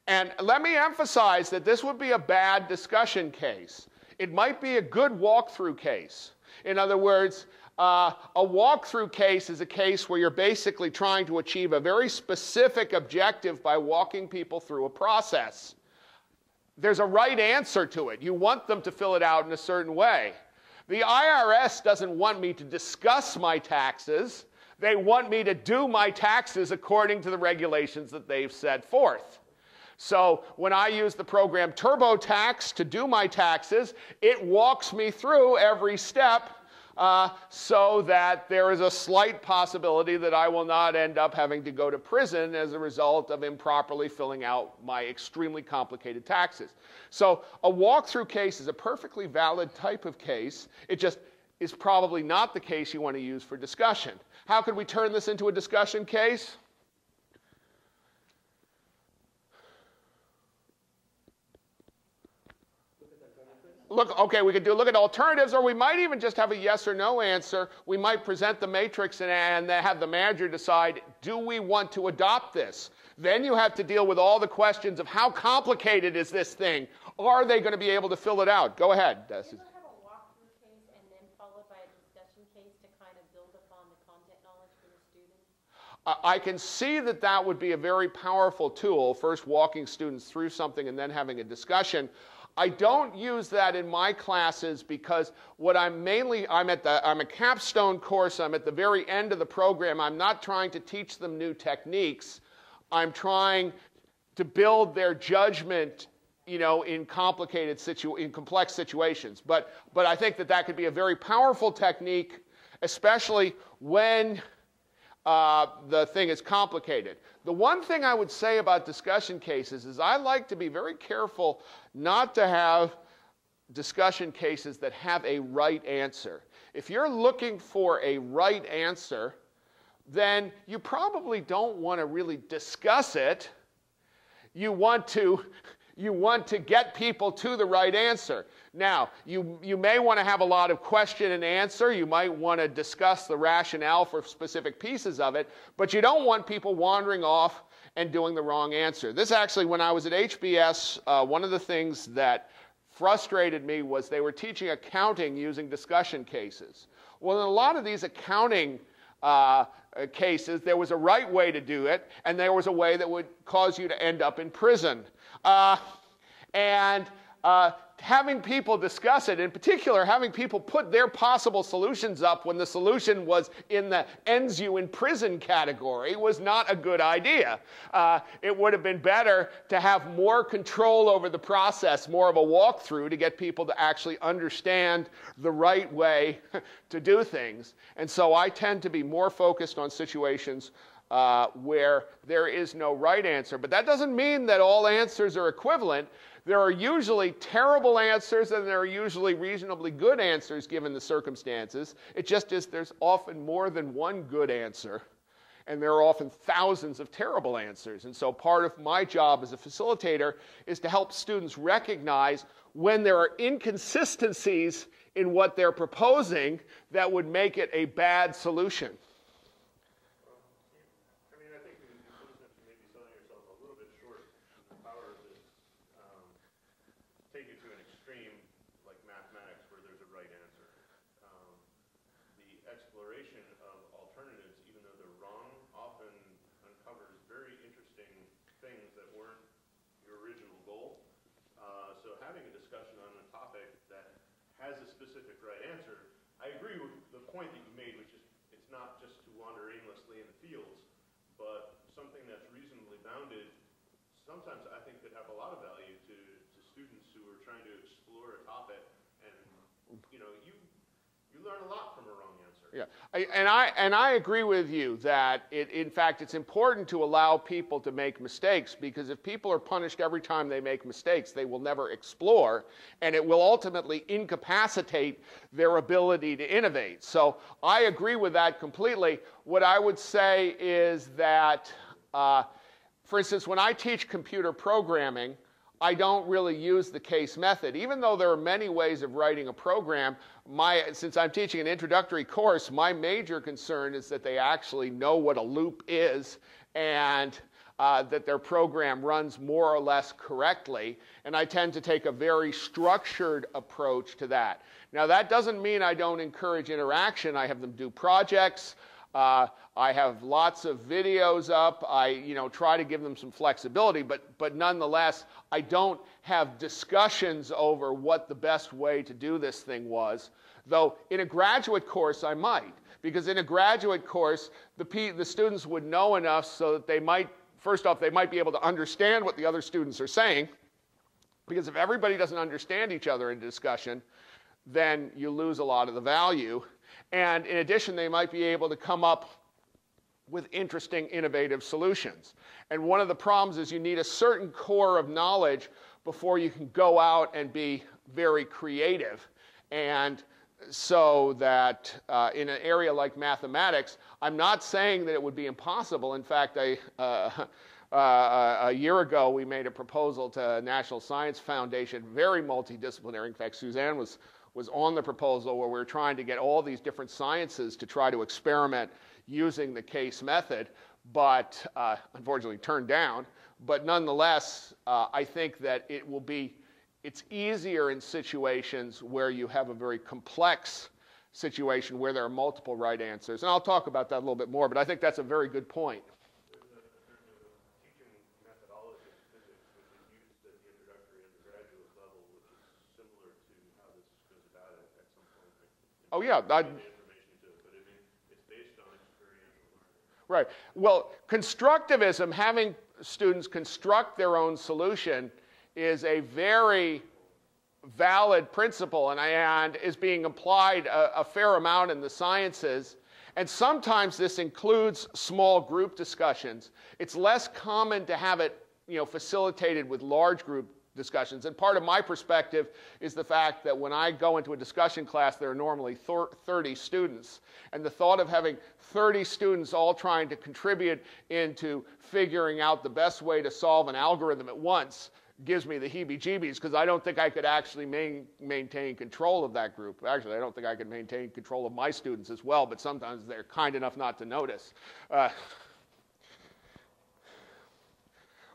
And let me emphasize that this would be a bad discussion case. It might be a good walkthrough case. In other words, a walkthrough case is a case where you're basically trying to achieve a very specific objective by walking people through a process. There's a right answer to it. You want them to fill it out in a certain way. The IRS doesn't want me to discuss my taxes. They want me to do my taxes according to the regulations that they've set forth. So when I use the program TurboTax to do my taxes, it walks me through every step so that there is a slight possibility that I will not end up having to go to prison as a result of improperly filling out my extremely complicated taxes. So a walkthrough case is a perfectly valid type of case. It just is probably not the case you want to use for discussion. How could we turn this into a discussion case? We could look at alternatives, or we might even just have a yes or no answer. We might present the matrix and have the manager decide, do we want to adopt this? Then you have to deal with all the questions of how complicated is this thing? Are they going to be able to fill it out? Go ahead. Do you ever have a walkthrough case and then followed by a discussion case to kind of build upon the content knowledge for the students? I can see that that would be a very powerful tool, first walking students through something and then having a discussion. I don't use that in my classes because what I'm a capstone course, I'm at the very end of the program. I'm not trying to teach them new techniques. I'm trying to build their judgment, in complex situations. But I think that could be a very powerful technique, especially when the thing is complicated. The one thing I would say about discussion cases is I like to be very careful not to have discussion cases that have a right answer. If you're looking for a right answer, then you probably don't want to really discuss it. You want to get people to the right answer. Now, you may want to have a lot of question and answer. You might want to discuss the rationale for specific pieces of it, but you don't want people wandering off and doing the wrong answer. This actually, when I was at HBS, one of the things that frustrated me was they were teaching accounting using discussion cases. Well, in a lot of these accounting cases, there was a right way to do it, and there was a way that would cause you to end up in prison. Having people discuss it, in particular, having people put their possible solutions up when the solution was in the ends you in prison category was not a good idea. It would have been better to have more control over the process, more of a walkthrough to get people to actually understand the right way to do things. And so I tend to be more focused on situations where there is no right answer. But that doesn't mean that all answers are equivalent. There are usually terrible answers and there are usually reasonably good answers given the circumstances. It just is there's often more than one good answer, and there are often thousands of terrible answers. And so part of my job as a facilitator is to help students recognize when there are inconsistencies in what they're proposing that would make it a bad solution. Has a specific right answer. I agree with the point that you made, which is it's not just to wander aimlessly in the fields, but something that's reasonably bounded sometimes I think could have a lot of value to students who are trying to explore a topic, and you learn a lot from a wrong answer. Yeah, and I agree with you that in fact it's important to allow people to make mistakes, because if people are punished every time they make mistakes, they will never explore, and it will ultimately incapacitate their ability to innovate. So I agree with that completely. What I would say is that, for instance, when I teach computer programming, I don't really use the case method. Even though there are many ways of writing a program, since I'm teaching an introductory course, my major concern is that they actually know what a loop is and that their program runs more or less correctly. And I tend to take a very structured approach to that. Now, that doesn't mean I don't encourage interaction. I have them do projects. I have lots of videos up. I try to give them some flexibility, but nonetheless, I don't have discussions over what the best way to do this thing was. Though in a graduate course, I might, because in a graduate course, the students would know enough so that they might, first off, they might be able to understand what the other students are saying, because if everybody doesn't understand each other in discussion, then you lose a lot of the value. And in addition, they might be able to come up with interesting, innovative solutions. And one of the problems is you need a certain core of knowledge before you can go out and be very creative. And so that in an area like mathematics, I'm not saying that it would be impossible. In fact, a year ago, we made a proposal to National Science Foundation, very multidisciplinary. In fact, Suzanne was on the proposal where we were trying to get all these different sciences to try to experiment using the case method, but unfortunately turned down. But nonetheless, I think that it's easier in situations where you have a very complex situation where there are multiple right answers. And I'll talk about that a little bit more, but I think that's a very good point. There's a teaching methodology in physics which is used at the introductory and the graduate level, which Oh, yeah. Information to it, but it's based on experiential learning. Right. Well, constructivism, having students construct their own solution, is a very valid principle and is being applied a fair amount in the sciences. And sometimes this includes small group discussions. It's less common to have it, facilitated with large group discussions. And part of my perspective is the fact that when I go into a discussion class, there are normally 30 students. And the thought of having 30 students all trying to contribute into figuring out the best way to solve an algorithm at once gives me the heebie-jeebies, because I don't think I could actually maintain control of that group. Actually, I don't think I could maintain control of my students as well, but sometimes they're kind enough not to notice.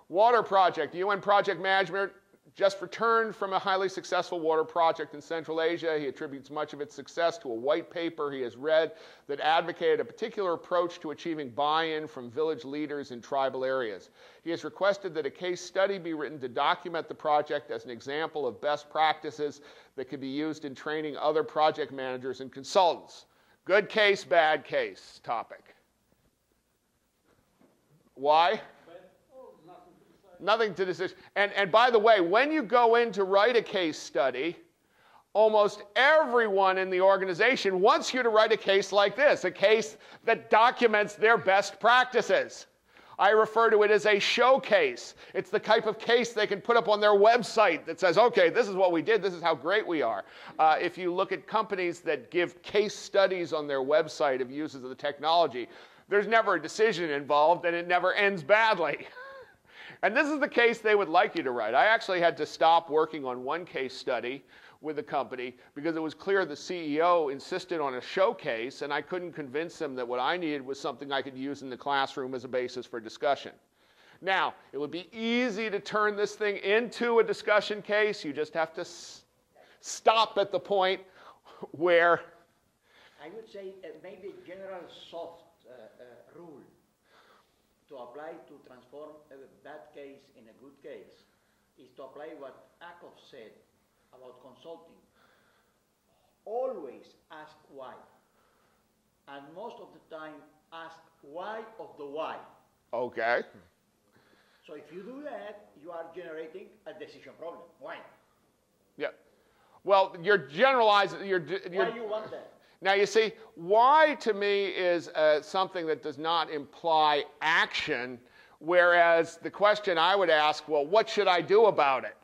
Water project. UN project manager just returned from a highly successful water project in Central Asia. He attributes much of its success to a white paper he has read that advocated a particular approach to achieving buy-in from village leaders in tribal areas. He has requested that a case study be written to document the project as an example of best practices that could be used in training other project managers and consultants. Good case, bad case topic. Why? Nothing to decide. And by the way, when you go in to write a case study, almost everyone in the organization wants you to write a case like this, a case that documents their best practices. I refer to it as a showcase. It's the type of case they can put up on their website that says, okay, this is what we did, this is how great we are. If you look at companies that give case studies on their website of uses of the technology, there's never a decision involved and it never ends badly. And this is the case they would like you to write. I actually had to stop working on one case study with a company because it was clear the CEO insisted on a showcase, and I couldn't convince him that what I needed was something I could use in the classroom as a basis for discussion. Now, it would be easy to turn this thing into a discussion case. You just have to stop at the point where... I would say maybe a general soft rule to apply to transform a bad case in a good case is to apply what Akov said about consulting. Always ask why. And most of the time, ask why of the why. Okay. So if you do that, you are generating a decision problem. Why? Yeah. Well, you're generalizing. Why do you want that? Now, you see, why to me is something that does not imply action, whereas the question I would ask, well, what should I do about it?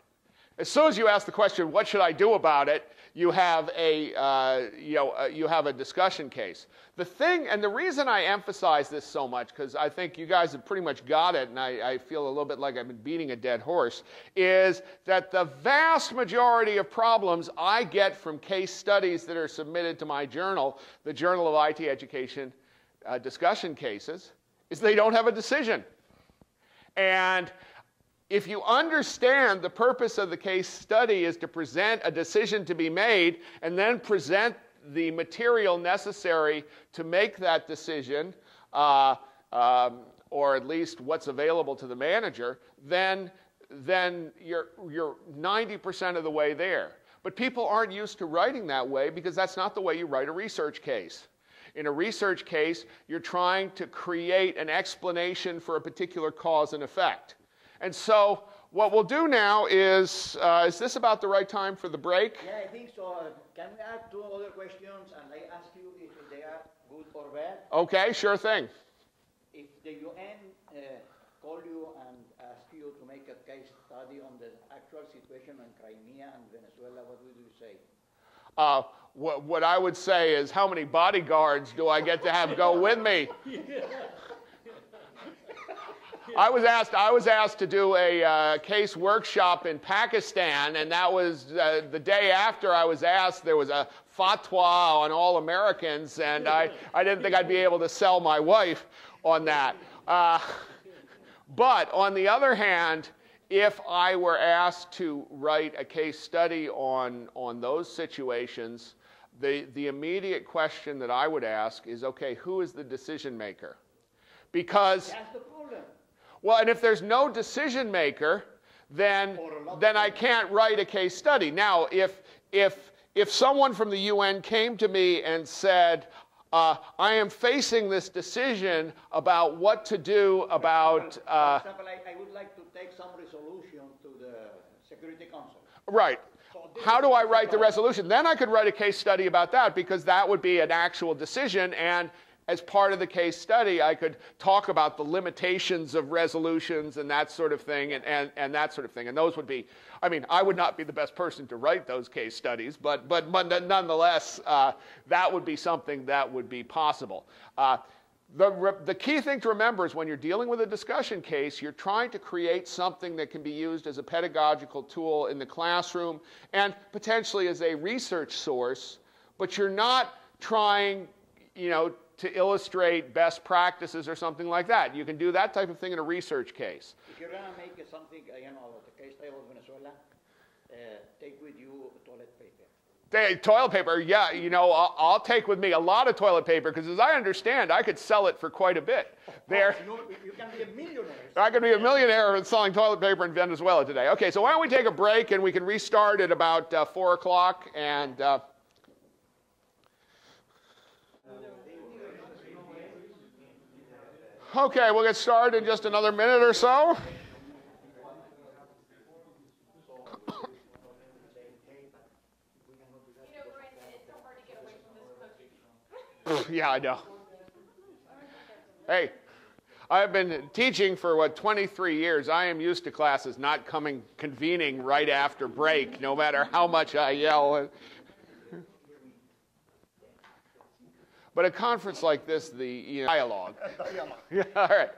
As soon as you ask the question, what should I do about it, you have you have a discussion case. The thing, and the reason I emphasize this so much, because I think you guys have pretty much got it, and I feel a little bit like I've been beating a dead horse, is that the vast majority of problems I get from case studies that are submitted to my journal, the Journal of IT Education discussion cases, is they don't have a decision. And if you understand the purpose of the case study is to present a decision to be made and then present the material necessary to make that decision, or at least what's available to the manager, then you're 90% of the way there. But people aren't used to writing that way because that's not the way you write a research case. In a research case, you're trying to create an explanation for a particular cause and effect. And so what we'll do now is this about the right time for the break? Yeah, I think so. Can we add two other questions and I ask you if they are good or bad? Okay, sure thing. If the UN call you and ask you to make a case study on the actual situation in Crimea and Venezuela, what would you say? What I would say is, how many bodyguards do I get to have go with me? I was asked to do a case workshop in Pakistan, and that was the day after I was asked. There was a fatwa on all Americans, and I didn't think I'd be able to sell my wife on that. But on the other hand, if I were asked to write a case study on those situations, the immediate question that I would ask is, okay, who is the decision maker? Because... That's the problem. Well, and if there's no decision maker, then I can't write a case study. Now, if if someone from the UN came to me and said, I am facing this decision about what to do about... For example, I would like to take some resolution to the Security Council. Right. How do I write the resolution? Then I could write a case study about that, because that would be an actual decision, and as part of the case study, I could talk about the limitations of resolutions and that sort of thing, and that sort of thing. And those would be, I mean, I would not be the best person to write those case studies, but nonetheless, that would be something that would be possible. The key thing to remember is when you're dealing with a discussion case, you're trying to create something that can be used as a pedagogical tool in the classroom and potentially as a research source, but you're not trying, to illustrate best practices or something like that. You can do that type of thing in a research case. If you're going to make something, about the case study of Venezuela, take with you toilet paper. Toilet paper, yeah, I'll take with me a lot of toilet paper, because as I understand, I could sell it for quite a bit. You can be a millionaire. I could be a millionaire selling toilet paper in Venezuela today. Okay, so why don't we take a break, and we can restart at about 4 o'clock, and... Okay, we'll get started in just another minute or so. Yeah, I know. Hey, I've been teaching for, 23 years. I am used to classes not convening right after break, no matter how much I yell. But a conference like this, the dialogue. Yeah, all right.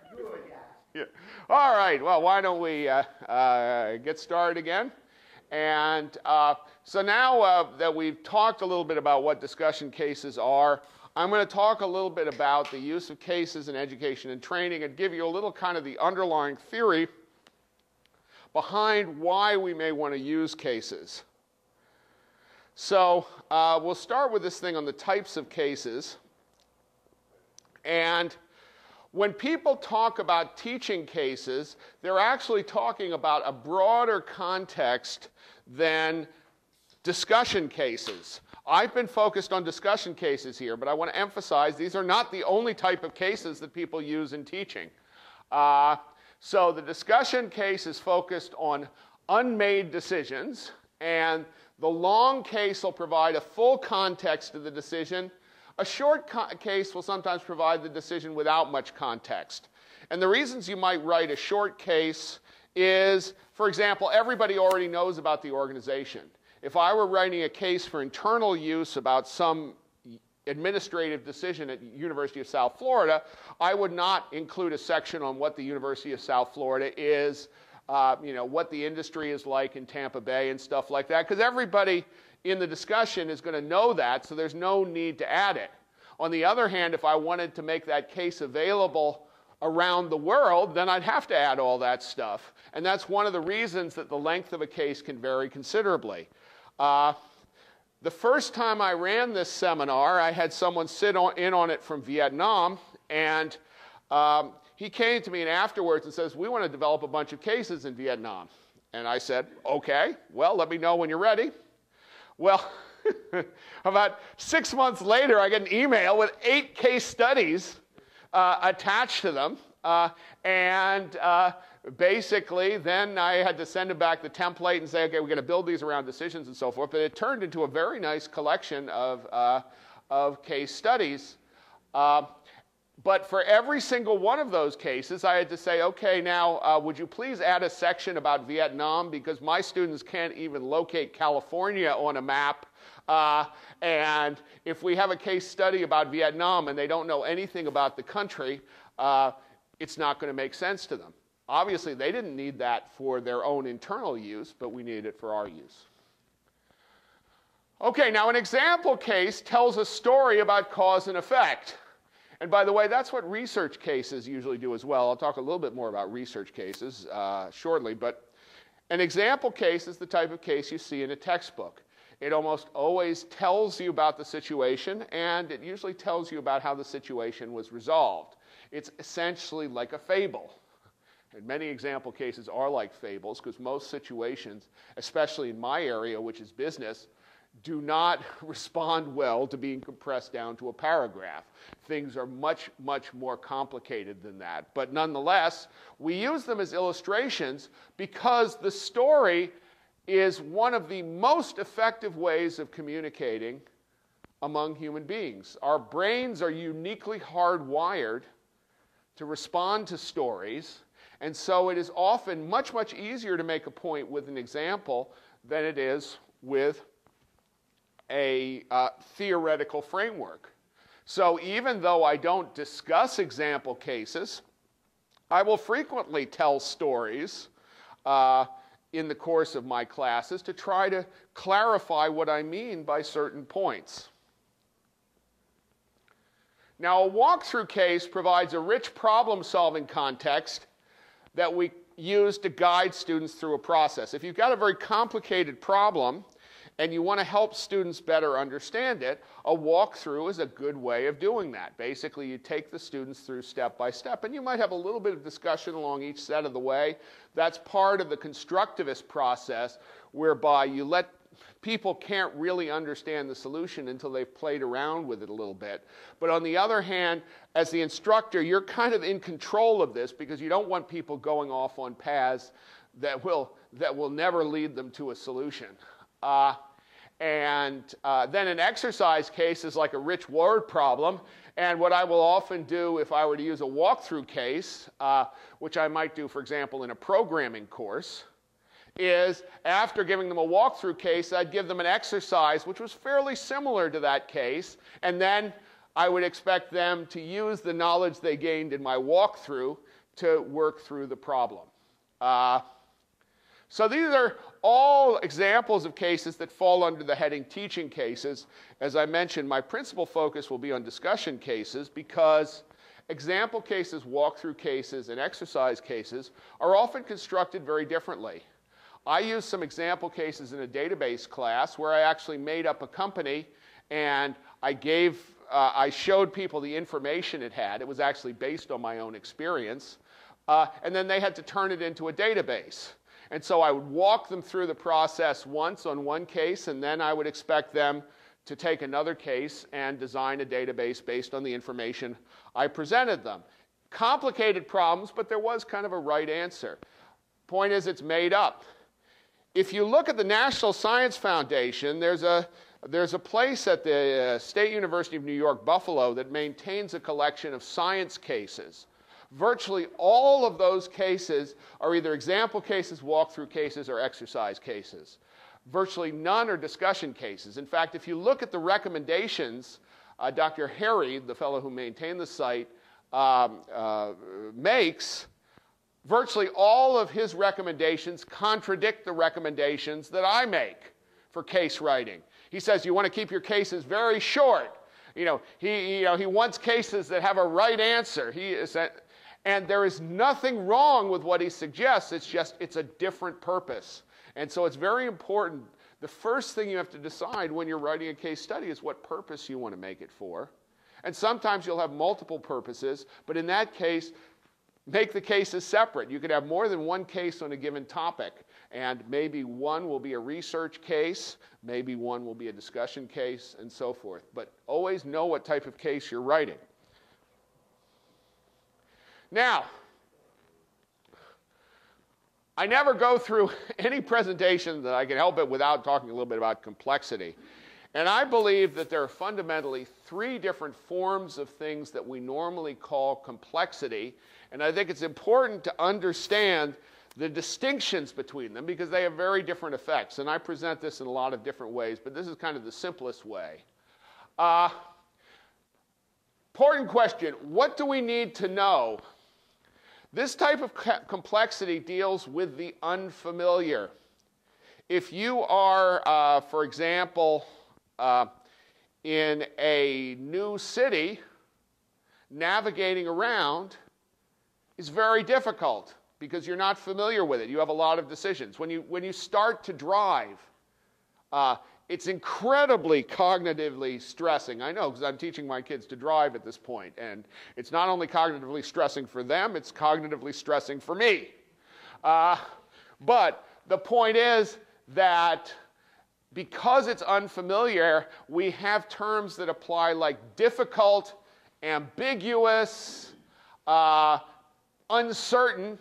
Yeah. All right, well, why don't we get started again? And so now that we've talked a little bit about what discussion cases are, I'm going to talk a little bit about the use of cases in education and training and give you a little kind of the underlying theory behind why we may want to use cases. So we'll start with this thing on the types of cases. And when people talk about teaching cases, they're actually talking about a broader context than discussion cases. I've been focused on discussion cases here, but I want to emphasize these are not the only type of cases that people use in teaching. So the discussion case is focused on unmade decisions, and the long case will provide a full context of the decision. A short case will sometimes provide the decision without much context. And the reasons you might write a short case is, for example, everybody already knows about the organization. If I were writing a case for internal use about some administrative decision at the University of South Florida, I would not include a section on what the University of South Florida is, what the industry is like in Tampa Bay and stuff like that, because everybody in the discussion is going to know that, so there's no need to add it. On the other hand, if I wanted to make that case available around the world, then I'd have to add all that stuff. And that's one of the reasons that the length of a case can vary considerably. The first time I ran this seminar, I had someone sit in on it from Vietnam, and he came to me afterwards and says, we want to develop a bunch of cases in Vietnam. And I said, okay, well, let me know when you're ready. Well, about 6 months later, I get an email with 8 case studies attached to them. Basically, then I had to send him back the template and say, okay, we're going to build these around decisions and so forth. But it turned into a very nice collection of case studies. But for every single one of those cases, I had to say, okay, now, would you please add a section about Vietnam, because my students can't even locate California on a map. And if we have a case study about Vietnam and they don't know anything about the country, it's not going to make sense to them. Obviously, they didn't need that for their own internal use, but we needed it for our use. Okay, now an example case tells a story about cause and effect. And by the way, that's what research cases usually do as well. I'll talk a little bit more about research cases shortly, but an example case is the type of case you see in a textbook. It almost always tells you about the situation, and it usually tells you about how the situation was resolved. It's essentially like a fable. And many example cases are like fables, because most situations, especially in my area, which is business, do not respond well to being compressed down to a paragraph. Things are much, much more complicated than that. But nonetheless, we use them as illustrations because the story is one of the most effective ways of communicating among human beings. Our brains are uniquely hardwired to respond to stories, and so it is often much, much easier to make a point with an example than it is with a theoretical framework. So even though I don't discuss example cases, I will frequently tell stories in the course of my classes to try to clarify what I mean by certain points. Now, a walkthrough case provides a rich problem-solving context that we use to guide students through a process. If you've got a very complicated problem and you want to help students better understand it, a walkthrough is a good way of doing that. Basically, you take the students through step by step, and you might have a little bit of discussion along each set of the way. That's part of the constructivist process, whereby you let people can't really understand the solution until they've played around with it a little bit. But on the other hand, as the instructor, you're kind of in control of this because you don't want people going off on paths that will never lead them to a solution. Then an exercise case is like a rich word problem. And what I will often do if I were to use a walkthrough case, which I might do, for example, in a programming course, is after giving them a walkthrough case, I'd give them an exercise which was fairly similar to that case, and then I would expect them to use the knowledge they gained in my walkthrough to work through the problem. So these are all examples of cases that fall under the heading teaching cases. As I mentioned, my principal focus will be on discussion cases because example cases, walkthrough cases, and exercise cases are often constructed very differently. I used some example cases in a database class where I actually made up a company and I showed people the information it had. It was actually based on my own experience. And then they had to turn it into a database. And so I would walk them through the process once on one case, and then I would expect them to take another case and design a database based on the information I presented them. Complicated problems, but there was kind of a right answer. Point is, it's made up. If you look at the National Science Foundation, there's a place at the State University of New York, Buffalo, that maintains a collection of science cases. Virtually all of those cases are either example cases, walkthrough cases, or exercise cases. Virtually none are discussion cases. In fact, if you look at the recommendations Dr. Harry, the fellow who maintained the site, makes, virtually all of his recommendations contradict the recommendations that I make for case writing. He says you want to keep your cases very short. He wants cases that have a right answer. And there is nothing wrong with what he suggests. It's a different purpose. And so it's very important. The first thing you have to decide when you're writing a case study is what purpose you want to make it for. And sometimes you'll have multiple purposes, but in that case, make the cases separate. You could have more than one case on a given topic, and maybe one will be a research case, maybe one will be a discussion case, and so forth. But always know what type of case you're writing. Now, I never go through any presentation that I can help it without talking a little bit about complexity. And I believe that there are fundamentally three different forms of things that we normally call complexity. And I think it's important to understand the distinctions between them because they have very different effects. And I present this in a lot of different ways, but this is kind of the simplest way. Important question, what do we need to know? This type of complexity deals with the unfamiliar. If you are, for example, in a new city, navigating around is very difficult because you're not familiar with it. You have a lot of decisions. When you start to drive, it's incredibly cognitively stressing. I know because I'm teaching my kids to drive at this point, and it's not only cognitively stressing for them, it's cognitively stressing for me. But the point is that because it's unfamiliar, we have terms that apply like difficult, ambiguous, uncertain,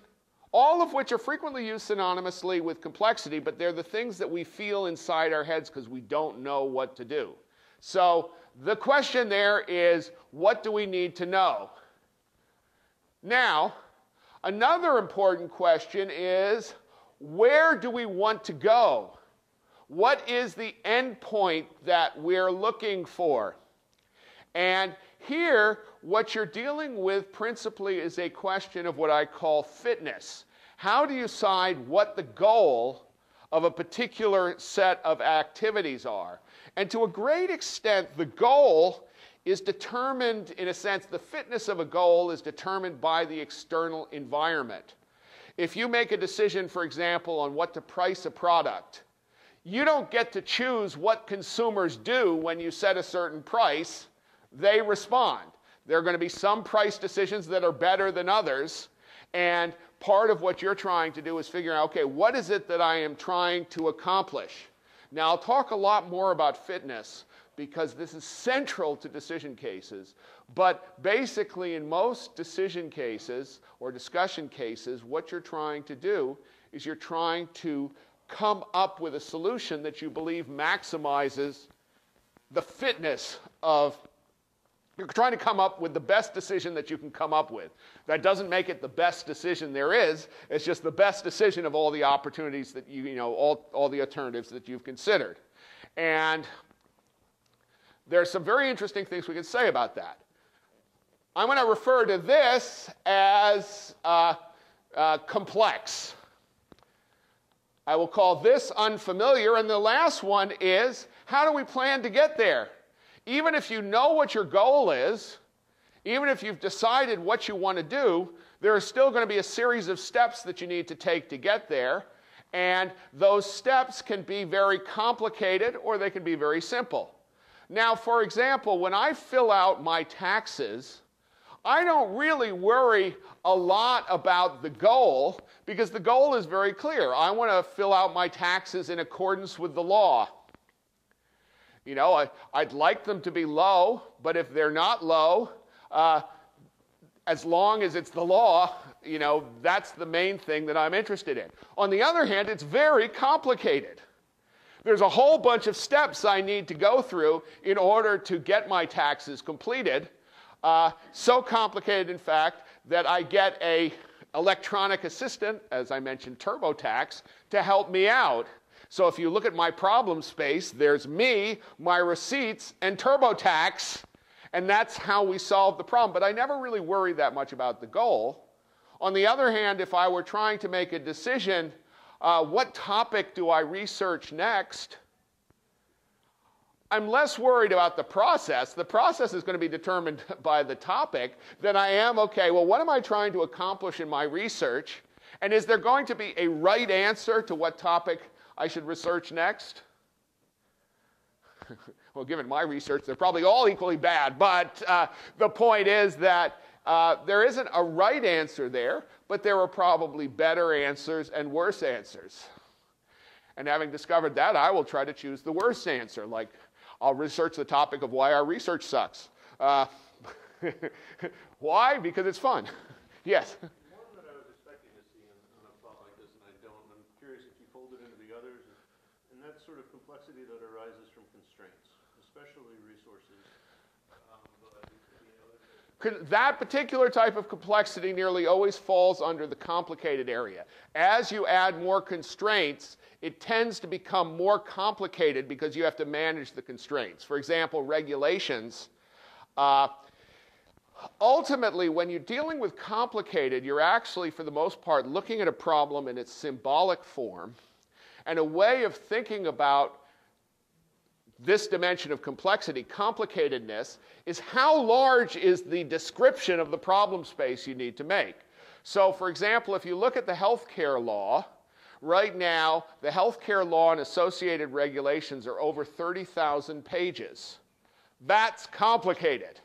all of which are frequently used synonymously with complexity, but they're the things that we feel inside our heads because we don't know what to do. So the question there is, what do we need to know? Now, another important question is, where do we want to go? What is the end point that we're looking for? And here, what you're dealing with principally is a question of what I call fitness. How do you decide what the goal of a particular set of activities are? And to a great extent, the goal is determined, in a sense, the fitness of a goal is determined by the external environment. If you make a decision, for example, on what to price a product, you don't get to choose what consumers do when you set a certain price. They respond. There are going to be some price decisions that are better than others, and part of what you're trying to do is figure out, okay, what is it that I am trying to accomplish? Now, I'll talk a lot more about fitness because this is central to decision cases, but basically in most decision cases or discussion cases, what you're trying to do is you're trying to come up with a solution that you believe maximizes the fitness of. You're trying to come up with the best decision that you can come up with. That doesn't make it the best decision there is. It's just the best decision of all the opportunities that all the alternatives that you've considered. And there's some very interesting things we can say about that. I'm going to refer to this as complex. I will call this unfamiliar. And the last one is, how do we plan to get there? Even if you know what your goal is, even if you've decided what you want to do, there is still going to be a series of steps that you need to take to get there. And those steps can be very complicated or they can be very simple. Now, for example, when I fill out my taxes, I don't really worry a lot about the goal because the goal is very clear. I want to fill out my taxes in accordance with the law. You know, I'd like them to be low, but if they're not low, as long as it's the law, you know, that's the main thing that I'm interested in. On the other hand, it's very complicated. There's a whole bunch of steps I need to go through in order to get my taxes completed. So complicated, in fact, that I get an electronic assistant, as I mentioned, TurboTax, to help me out. So if you look at my problem space, there's me, my receipts, and TurboTax, and that's how we solve the problem. But I never really worry that much about the goal. On the other hand, if I were trying to make a decision, what topic do I research next? I'm less worried about the process. The process is going to be determined by the topic than I am, okay, well, what am I trying to accomplish in my research? And is there going to be a right answer to what topic I should research next? Well, given my research, they're probably all equally bad, but the point is that there isn't a right answer there, but there are probably better answers and worse answers. And having discovered that, I will try to choose the worst answer, like I'll research the topic of why our research sucks. Why? Because it's fun. Yes? One that I was expecting to see on a plot like this, and I don't, and I'm curious if you fold it into the others, and that's sort of complexity that arises from constraints, especially resources. That particular type of complexity nearly always falls under the complicated area. As you add more constraints, it tends to become more complicated because you have to manage the constraints. For example, regulations. Ultimately, when you're dealing with complicated, you're actually, for the most part, looking at a problem in its symbolic form. And a way of thinking about this dimension of complexity, complicatedness, is how large is the description of the problem space you need to make. So, for example, if you look at the healthcare law, right now, the healthcare law and associated regulations are over 30,000 pages. That's complicated.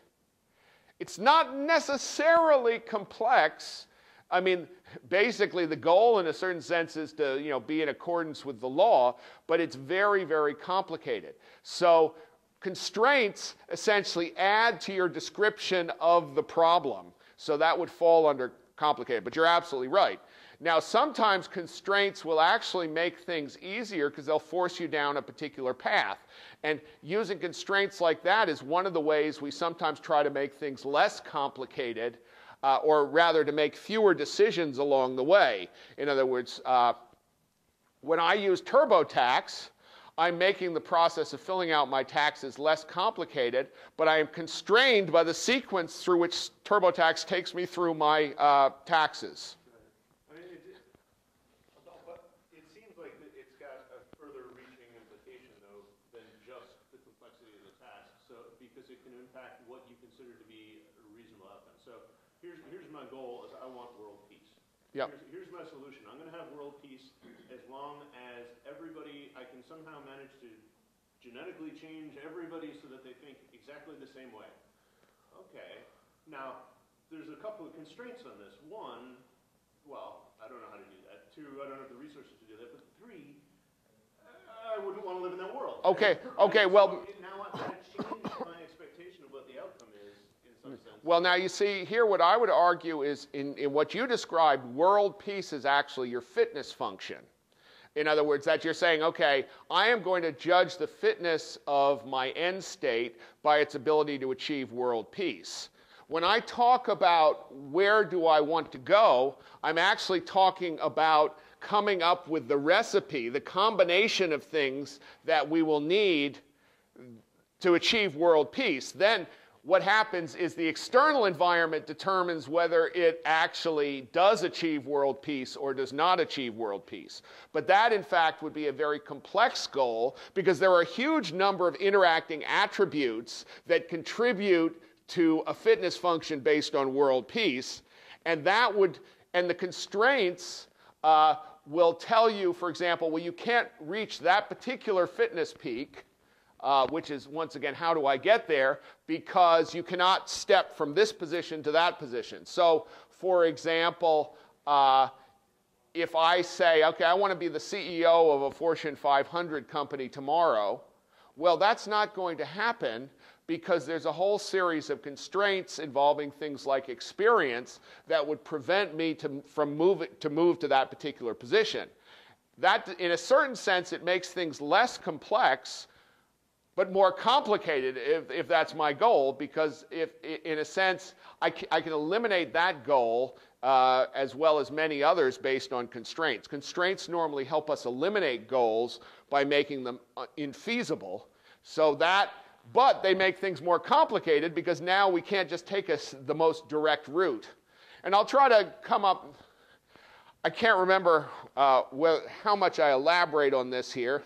It's not necessarily complex I mean, basically the goal in a certain sense is to, be in accordance with the law, but it's very, very complicated. So constraints essentially add to your description of the problem. So that would fall under complicated, but you're absolutely right. Now, sometimes constraints will actually make things easier because they'll force you down a particular path. And using constraints like that is one of the ways we sometimes try to make things less complicated, or rather to make fewer decisions along the way. In other words, when I use TurboTax, I'm making the process of filling out my taxes less complicated, but I am constrained by the sequence through which TurboTax takes me through my taxes. I mean, but it seems like it's got a further reaching implication, though, than just the complexity of the task. So, because it can impact what you consider to be a reasonable outcome. So, here's my goal: is I want world peace. Yep. Here's my solution. I'm going to have world peace as long as I can somehow manage to genetically change everybody so that they think exactly the same way. Okay. Now, there's a couple of constraints on this. One, well, I don't know how to do that. Two, I don't have the resources to do that. But three, I wouldn't want to live in that world. Okay, well... So now I've got to change my expectation of what the outcome is in some sense. Well, now you see, here what I would argue is in what you described, world peace is actually your fitness function. In other words, that you're saying, okay, I am going to judge the fitness of my end state by its ability to achieve world peace. When I talk about where do I want to go, I'm actually talking about coming up with the recipe, the combination of things that we will need to achieve world peace. Then what happens is the external environment determines whether it actually does achieve world peace or does not achieve world peace. But that, in fact, would be a very complex goal because there are a huge number of interacting attributes that contribute to a fitness function based on world peace. And the constraints will tell you, for example, well, you can't reach that particular fitness peak, which is, once again, how do I get there? Because you cannot step from this position to that position. So, for example, if I say, okay, I want to be the CEO of a Fortune 500 company tomorrow, well, that's not going to happen because there's a whole series of constraints involving things like experience that would prevent me from move to that particular position. That, in a certain sense, it makes things less complex, but more complicated if that's my goal, because if, in a sense, I can eliminate that goal as well as many others based on constraints. Constraints normally help us eliminate goals by making them infeasible, but they make things more complicated because now we can't just take the most direct route. And I'll try to come up, I can't remember how much I elaborate on this here,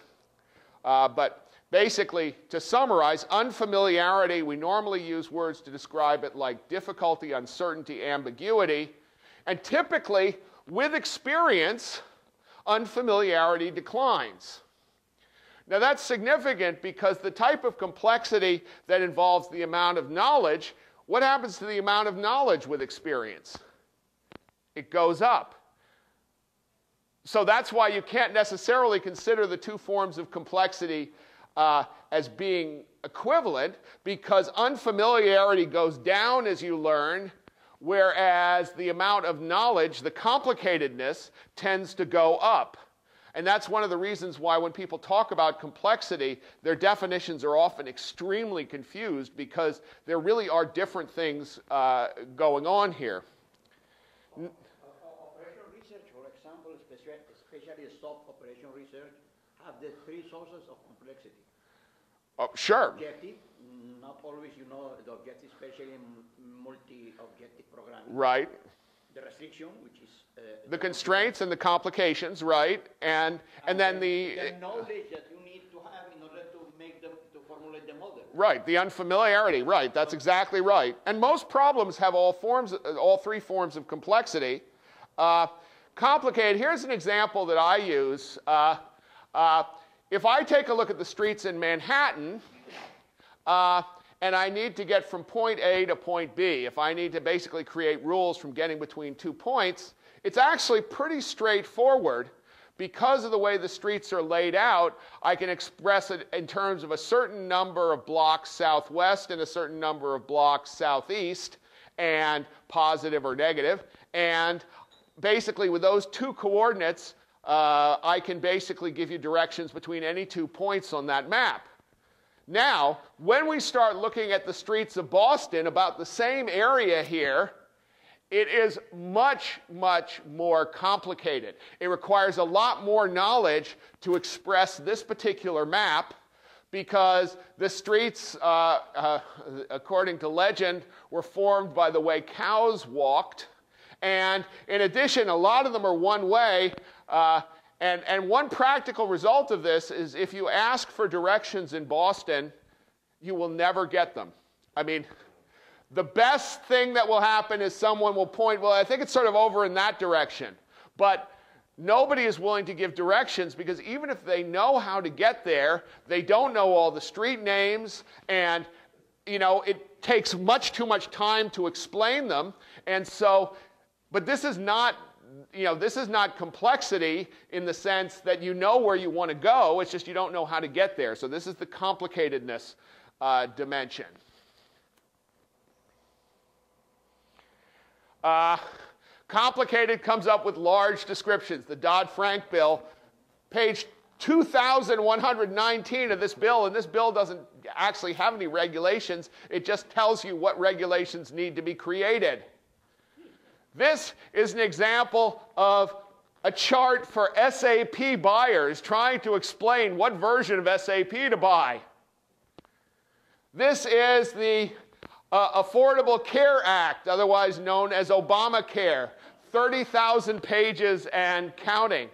but basically, to summarize, unfamiliarity, we normally use words to describe it like difficulty, uncertainty, ambiguity. And typically, with experience, unfamiliarity declines. Now, that's significant because the type of complexity that involves the amount of knowledge, what happens to the amount of knowledge with experience? It goes up. So that's why you can't necessarily consider the two forms of complexity as being equivalent, because unfamiliarity goes down as you learn, whereas the amount of knowledge, the complicatedness, tends to go up. And that's one of the reasons why when people talk about complexity, their definitions are often extremely confused because there really are different things going on here. Operational research, for example, especially sub-operational research, have the three sources of complexity. Oh, sure. Objective, not always the objective, especially in multi-objective programming. Right. The restriction, which is... the constraints and the complications, right? And then the knowledge that you need to have in order to formulate the model. Right, the unfamiliarity, right, that's exactly right. And most problems have all three forms of complexity. Complicated, here's an example that I use. If I take a look at the streets in Manhattan, and I need to get from point A to point B, if I need to basically create rules from getting between 2 points, it's actually pretty straightforward. Because of the way the streets are laid out, I can express it in terms of a certain number of blocks southwest and a certain number of blocks southeast, and positive or negative. And basically with those 2 coordinates, I can basically give you directions between any 2 points on that map. Now, when we start looking at the streets of Boston, about the same area here, it is much, much more complicated. It requires a lot more knowledge to express this particular map, because the streets, according to legend, were formed by the way cows walked. And in addition, a lot of them are one way. And one practical result of this is if you ask for directions in Boston, you will never get them. I mean, the best thing that will happen is someone will point, well, I think it's sort of over in that direction. But nobody is willing to give directions, because even if they know how to get there, they don't know all the street names, and it takes much too much time to explain them. And so, but this is not, this is not complexity in the sense that you know where you want to go, it's just you don't know how to get there. So this is the complicatedness dimension. Complicated comes up with large descriptions. The Dodd-Frank bill, page 2,119 of this bill, and this bill doesn't actually have any regulations. It just tells you what regulations need to be created. This is an example of a chart for SAP buyers trying to explain what version of SAP to buy. This is the Affordable Care Act, otherwise known as Obamacare, 30,000 pages and counting.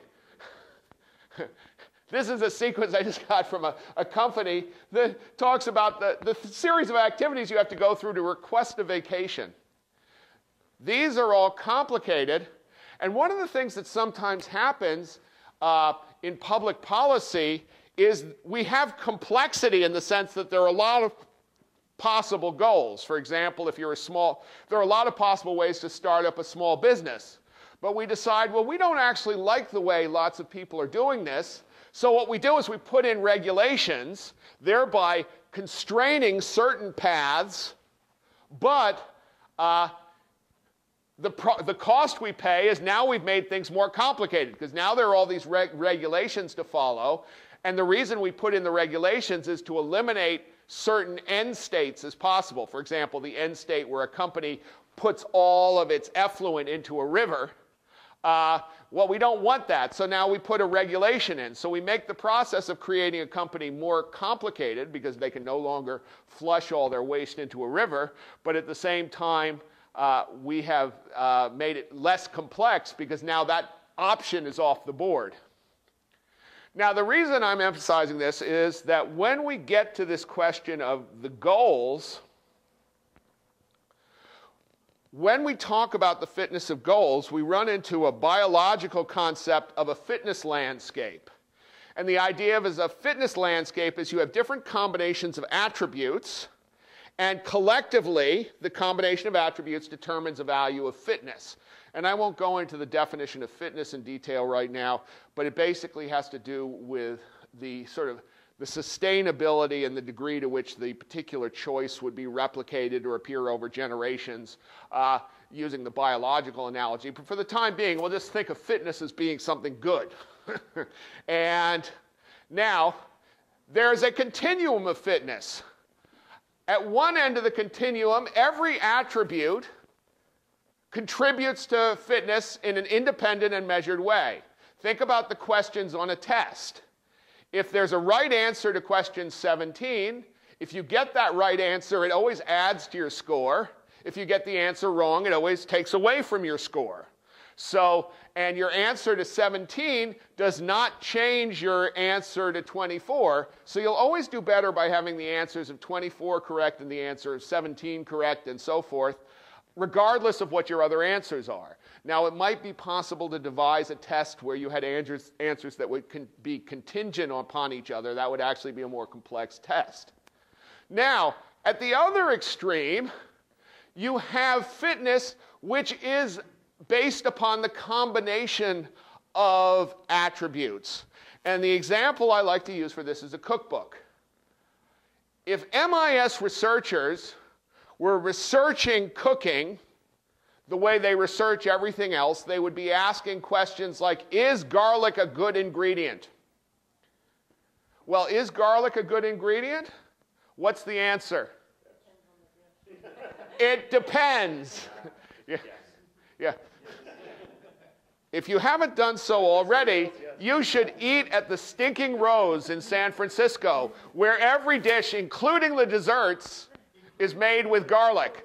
This is a sequence I just got from a company that talks about the series of activities you have to go through to request a vacation. These are all complicated, and one of the things that sometimes happens in public policy is we have complexity in the sense that there are a lot of possible goals. For example, if you're there are a lot of possible ways to start up a small business. But we decide, well, we don't actually like the way lots of people are doing this. So what we do is we put in regulations, thereby constraining certain paths, but the cost we pay is now we've made things more complicated, because now there are all these regulations to follow. And the reason we put in the regulations is to eliminate certain end states as possible. For example, the end state where a company puts all of its effluent into a river. Well, we don't want that, so now we put a regulation in. So we make the process of creating a company more complicated, because they can no longer flush all their waste into a river, but at the same time, we have made it less complex, because now that option is off the board. Now, the reason I'm emphasizing this is that when we get to this question of the goals, when we talk about the fitness of goals, we run into a biological concept of a fitness landscape. And the idea of a fitness landscape is you have different combinations of attributes, and collectively, the combination of attributes determines a value of fitness. And I won't go into the definition of fitness in detail right now, but it basically has to do with the sort of the sustainability and the degree to which the particular choice would be replicated or appear over generations, using the biological analogy. But for the time being, we'll just think of fitness as being something good. And now, there's a continuum of fitness. At one end of the continuum, every attribute contributes to fitness in an independent and measured way. Think about the questions on a test. If there's a right answer to question 17, if you get that right answer, it always adds to your score. If you get the answer wrong, it always takes away from your score. So, and your answer to 17 does not change your answer to 24, so you'll always do better by having the answers of 24 correct and the answer of 17 correct and so forth, regardless of what your other answers are. Now, it might be possible to devise a test where you had answers that would be contingent upon each other. That would actually be a more complex test. Now, At the other extreme, you have fitness which is based upon the combination of attributes. And the example I like to use for this is a cookbook. If MIS researchers were researching cooking the way they research everything else, they would be asking questions like, is garlic a good ingredient? Well, is garlic a good ingredient? What's the answer? It depends. Yeah. Yeah. If you haven't done so already, you should eat at the Stinking Rose in San Francisco, where every dish, including the desserts, is made with garlic.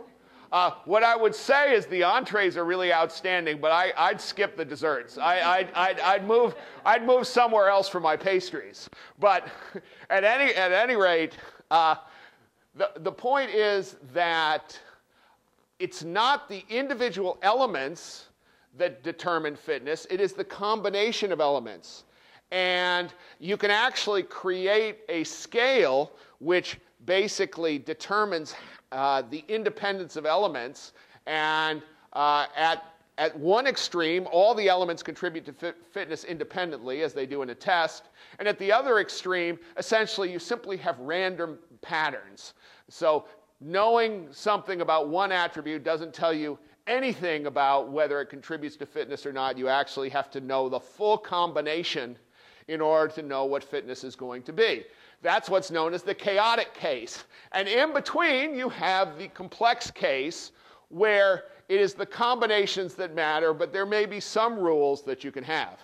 What I would say is the entrees are really outstanding, but I'd skip the desserts. I'd move somewhere else for my pastries. But at any rate, the point is that it's not the individual elements that determine fitness. It is the combination of elements. And you can actually create a scale which basically determines the independence of elements. And at one extreme, all the elements contribute to fitness independently, as they do in a test. And at the other extreme, essentially, you simply have random patterns. So knowing something about one attribute doesn't tell you anything about whether it contributes to fitness or not. You actually have to know the full combination in order to know what fitness is going to be. That's what's known as the chaotic case. And in between, you have the complex case, where it is the combinations that matter, but there may be some rules that you can have.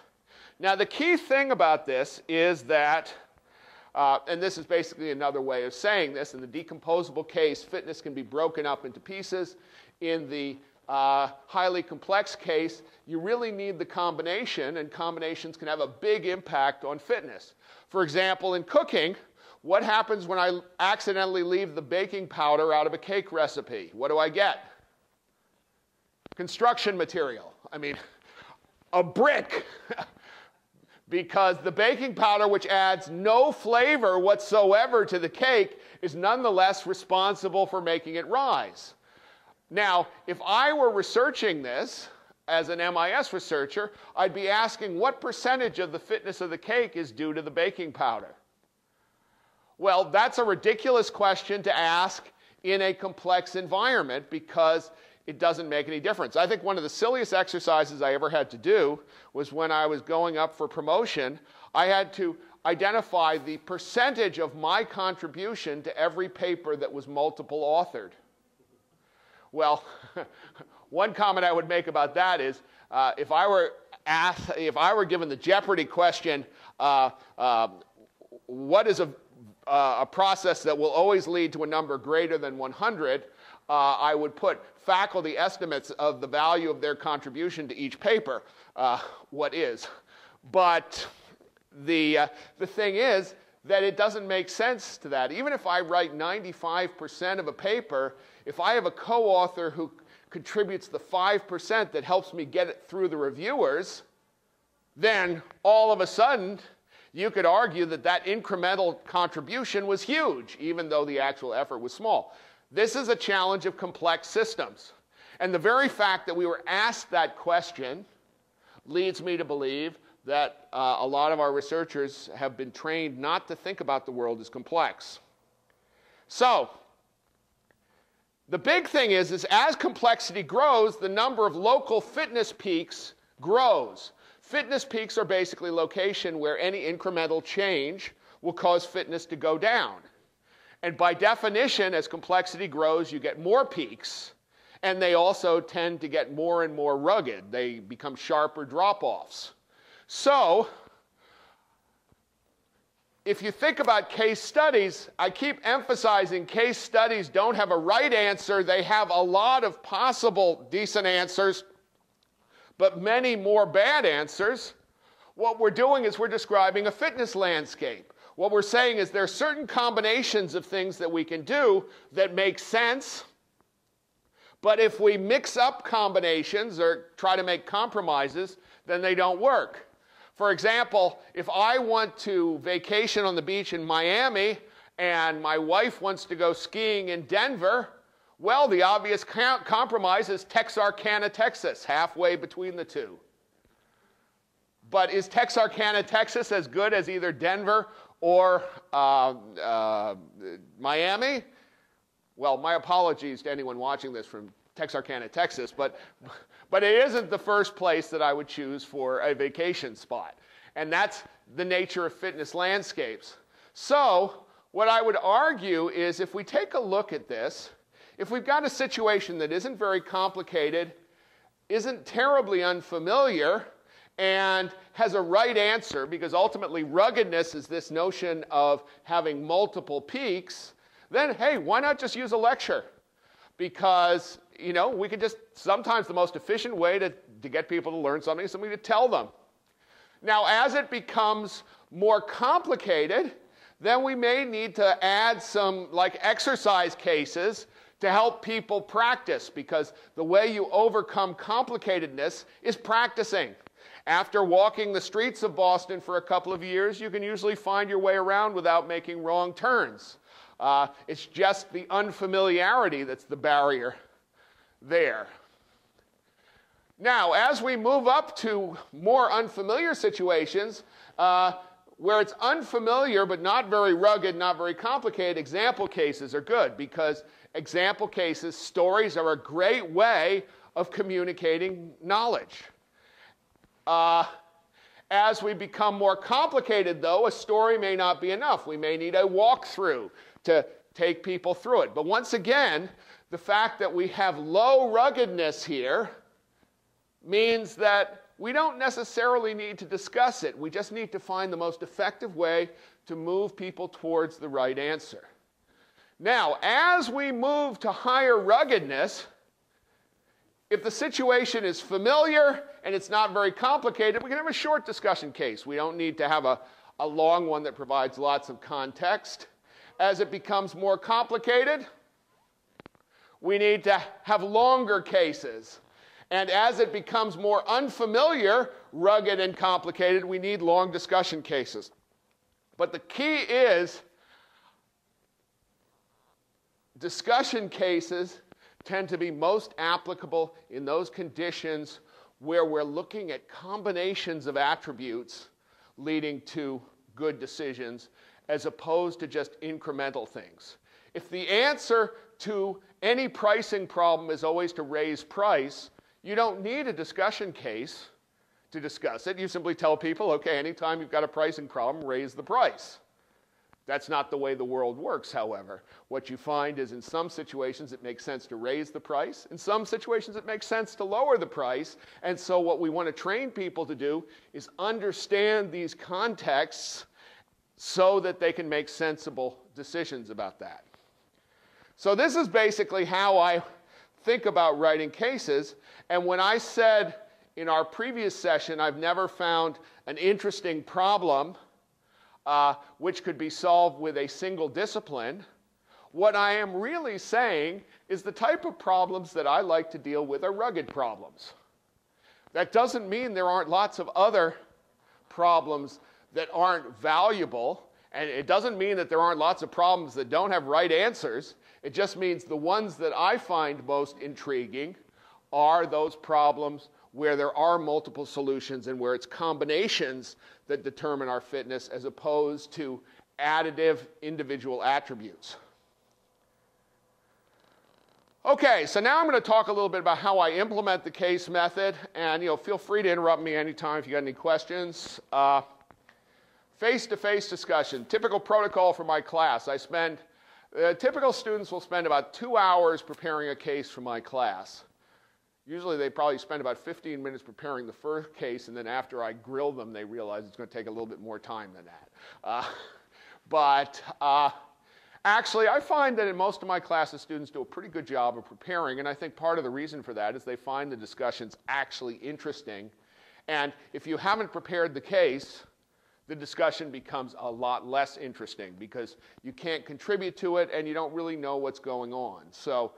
Now, the key thing about this is that, and this is basically another way of saying this, in the decomposable case, fitness can be broken up into pieces. In the highly complex case, you really need the combination, and combinations can have a big impact on fitness. For example, in cooking, what happens when I accidentally leave the baking powder out of a cake recipe? What do I get? Construction material. I mean, a brick. Because the baking powder, which adds no flavor whatsoever to the cake, is nonetheless responsible for making it rise. Now, if I were researching this as an MIS researcher, I'd be asking what percentage of the fitness of the cake is due to the baking powder? Well, that's a ridiculous question to ask in a complex environment because it doesn't make any difference. I think one of the silliest exercises I ever had to do was when I was going up for promotion. I had to identify the percentage of my contribution to every paper that was multiple authored. Well, one comment I would make about that is if I were given the Jeopardy question, what is a process that will always lead to a number greater than 100, I would put faculty estimates of the value of their contribution to each paper. What is? But the thing is that it doesn't make sense to that. Even if I write 95% of a paper, if I have a co-author who contributes the 5% that helps me get it through the reviewers, then all of a sudden you could argue that that incremental contribution was huge, even though the actual effort was small. This is a challenge of complex systems. And the very fact that we were asked that question leads me to believe that a lot of our researchers have been trained not to think about the world as complex. So, the big thing is as complexity grows, the number of local fitness peaks grows. Fitness peaks are basically location where any incremental change will cause fitness to go down. And by definition, as complexity grows, you get more peaks, and they also tend to get more and more rugged. They become sharper drop-offs. So, if you think about case studies, I keep emphasizing case studies don't have a right answer. They have a lot of possible decent answers, but many more bad answers. What we're doing is we're describing a fitness landscape. What we're saying is there are certain combinations of things that we can do that make sense, but if we mix up combinations or try to make compromises, then they don't work. For example, if I want to vacation on the beach in Miami and my wife wants to go skiing in Denver, well, the obvious compromise is Texarkana, Texas, halfway between the two. But is Texarkana, Texas as good as either Denver or Miami? Well, my apologies to anyone watching this from Texarkana, Texas, but it isn't the first place that I would choose for a vacation spot. And that's the nature of fitness landscapes. So what I would argue is if we take a look at this, if we've got a situation that isn't very complicated, isn't terribly unfamiliar, and has a right answer, because ultimately ruggedness is this notion of having multiple peaks, then hey, why not just use a lecture? Because, you know, we could just, sometimes the most efficient way to get people to learn something is something to tell them. Now, as it becomes more complicated, then we may need to add some like exercise cases to help people practice, because the way you overcome complicatedness is practicing. After walking the streets of Boston for a couple of years, you can usually find your way around without making wrong turns. It's just the unfamiliarity that's the barrier there. Now, as we move up to more unfamiliar situations, where it's unfamiliar but not very rugged, not very complicated, example cases are good, because example cases, stories, are a great way of communicating knowledge. As we become more complicated, though, a story may not be enough. We may need a walkthrough to take people through it. But once again, the fact that we have low ruggedness here means that we don't necessarily need to discuss it. We just need to find the most effective way to move people towards the right answer. Now, as we move to higher ruggedness, if the situation is familiar and it's not very complicated, we can have a short discussion case. We don't need to have a long one that provides lots of context. As it becomes more complicated, we need to have longer cases. And as it becomes more unfamiliar, rugged, and complicated, we need long discussion cases. But the key is discussion cases tend to be most applicable in those conditions where we're looking at combinations of attributes leading to good decisions, as opposed to just incremental things. If the answer to any pricing problem is always to raise price, you don't need a discussion case to discuss it. You simply tell people, okay, anytime you've got a pricing problem, raise the price. That's not the way the world works, however. What you find is in some situations it makes sense to raise the price. In some situations it makes sense to lower the price. And so what we want to train people to do is understand these contexts so that they can make sensible decisions about that. So this is basically how I think about writing cases. And when I said in our previous session, I've never found an interesting problem which could be solved with a single discipline, what I am really saying is the type of problems that I like to deal with are rugged problems. That doesn't mean there aren't lots of other problems that aren't valuable, and it doesn't mean that there aren't lots of problems that don't have right answers. It just means the ones that I find most intriguing are those problems where there are multiple solutions and where it's combinations that determine our fitness as opposed to additive individual attributes. Okay, so now I'm going to talk a little bit about how I implement the case method, and feel free to interrupt me anytime if you got any questions. Face-to-face discussion, typical protocol for my class. Typical students will spend about 2 hours preparing a case for my class. Usually they probably spend about 15 minutes preparing the first case, and then after I grill them, they realize it's going to take a little bit more time than that. Actually, I find that in most of my classes, students do a pretty good job of preparing, and I think part of the reason for that is they find the discussions actually interesting. And if you haven't prepared the case, the discussion becomes a lot less interesting because you can't contribute to it and you don't really know what's going on. So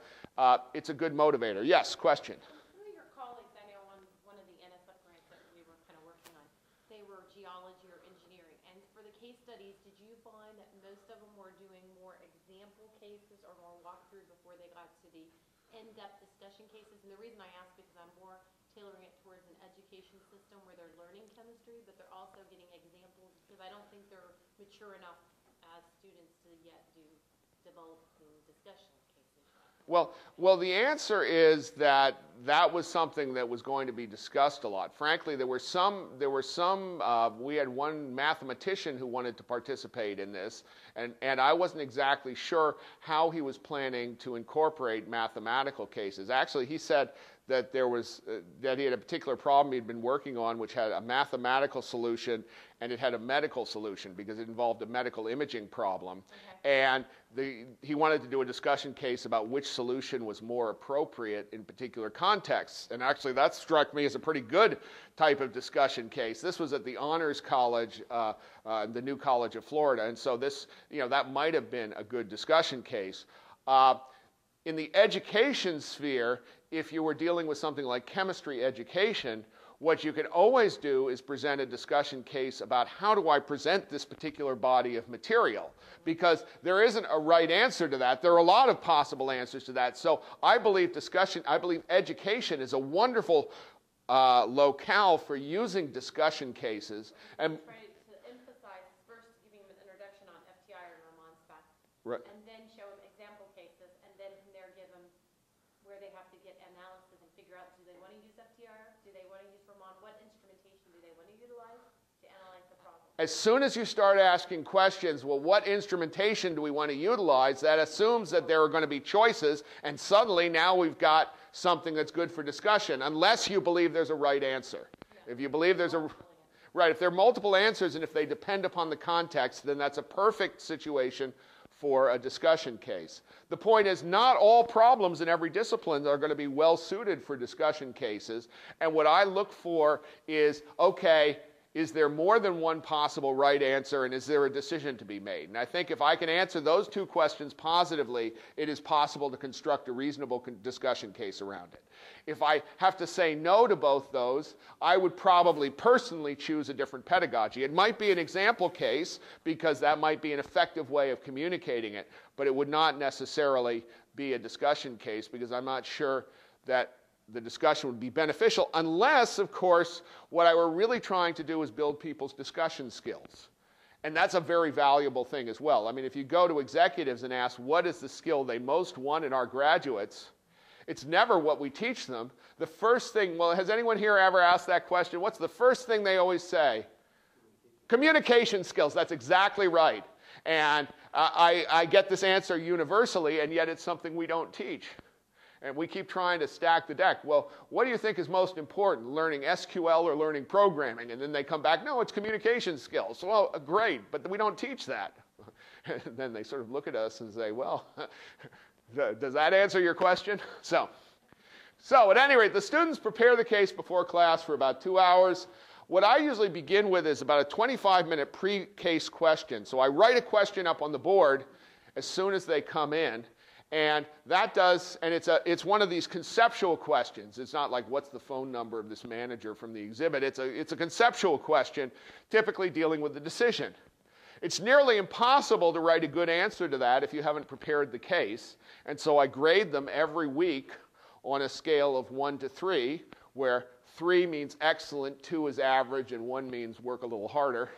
it's a good motivator. Yes, question? Some of your colleagues, I know on one of the NSF grants that we were kind of working on, they were geology or engineering. And for the case studies, did you find that most of them were doing more example cases or more walkthrough before they got to the in-depth discussion cases? And the reason I ask because I'm more tailoring it towards an education system where they're learning chemistry, but they're also getting examples because I don't think they're mature enough as students to yet do developing discussion cases. Well, the answer is that that was something that was going to be discussed a lot. Frankly, we had one mathematician who wanted to participate in this, and I wasn't exactly sure how he was planning to incorporate mathematical cases. Actually, he said that that he had a particular problem he'd been working on which had a mathematical solution and it had a medical solution because it involved a medical imaging problem. Okay. And he wanted to do a discussion case about which solution was more appropriate in particular contexts. And actually that struck me as a pretty good type of discussion case. This was at the Honors College, the New College of Florida. And so that might have been a good discussion case. In the education sphere, if you were dealing with something like chemistry education, what you can always do is present a discussion case about how do I present this particular body of material, because there isn't a right answer to that. There are a lot of possible answers to that. So I believe education is a wonderful locale for using discussion cases. And try to emphasize first giving them an introduction on FTI or Raman spec, right. And then show them example cases, and then from there give them where they have to get analysis and figure out, do they want to use FTIR? Do they want to use Raman? What instrumentation do they want to utilize to analyze the problem? As soon as you start asking questions, well, what instrumentation do we want to utilize, that assumes that there are going to be choices, and suddenly now we've got something that's good for discussion, unless you believe there's a right answer. Yeah. If you believe there's if there are multiple answers and if they depend upon the context, then that's a perfect situation for a discussion case. The point is, not all problems in every discipline are going to be well suited for discussion cases. And what I look for is, okay, is there more than one possible right answer, and is there a decision to be made? And I think if I can answer those two questions positively, it is possible to construct a reasonable discussion case around it. If I have to say no to both those, I would probably personally choose a different pedagogy. It might be an example case, because that might be an effective way of communicating it, but it would not necessarily be a discussion case, because I'm not sure that the discussion would be beneficial, unless, of course, what I were really trying to do is build people's discussion skills. And that's a very valuable thing as well. I mean, if you go to executives and ask what is the skill they most want in our graduates, it's never what we teach them. The first thing, well, has anyone here ever asked that question? What's the first thing they always say? Communication skills. That's exactly right. And I get this answer universally, and yet it's something we don't teach. And we keep trying to stack the deck. Well, what do you think is most important, learning SQL or learning programming? And then they come back, no, it's communication skills. Well, great, but we don't teach that. And then they sort of look at us and say, well, does that answer your question? So at any rate, the students prepare the case before class for about 2 hours. What I usually begin with is about a 25-minute pre-case question. So I write a question up on the board as soon as they come in. And that does, and it's one of these conceptual questions. It's not like, what's the phone number of this manager from the exhibit? It's a conceptual question, typically dealing with the decision. It's nearly impossible to write a good answer to that if you haven't prepared the case. And so I grade them every week on a scale of 1 to 3, where 3 means excellent, 2 is average, and 1 means work a little harder,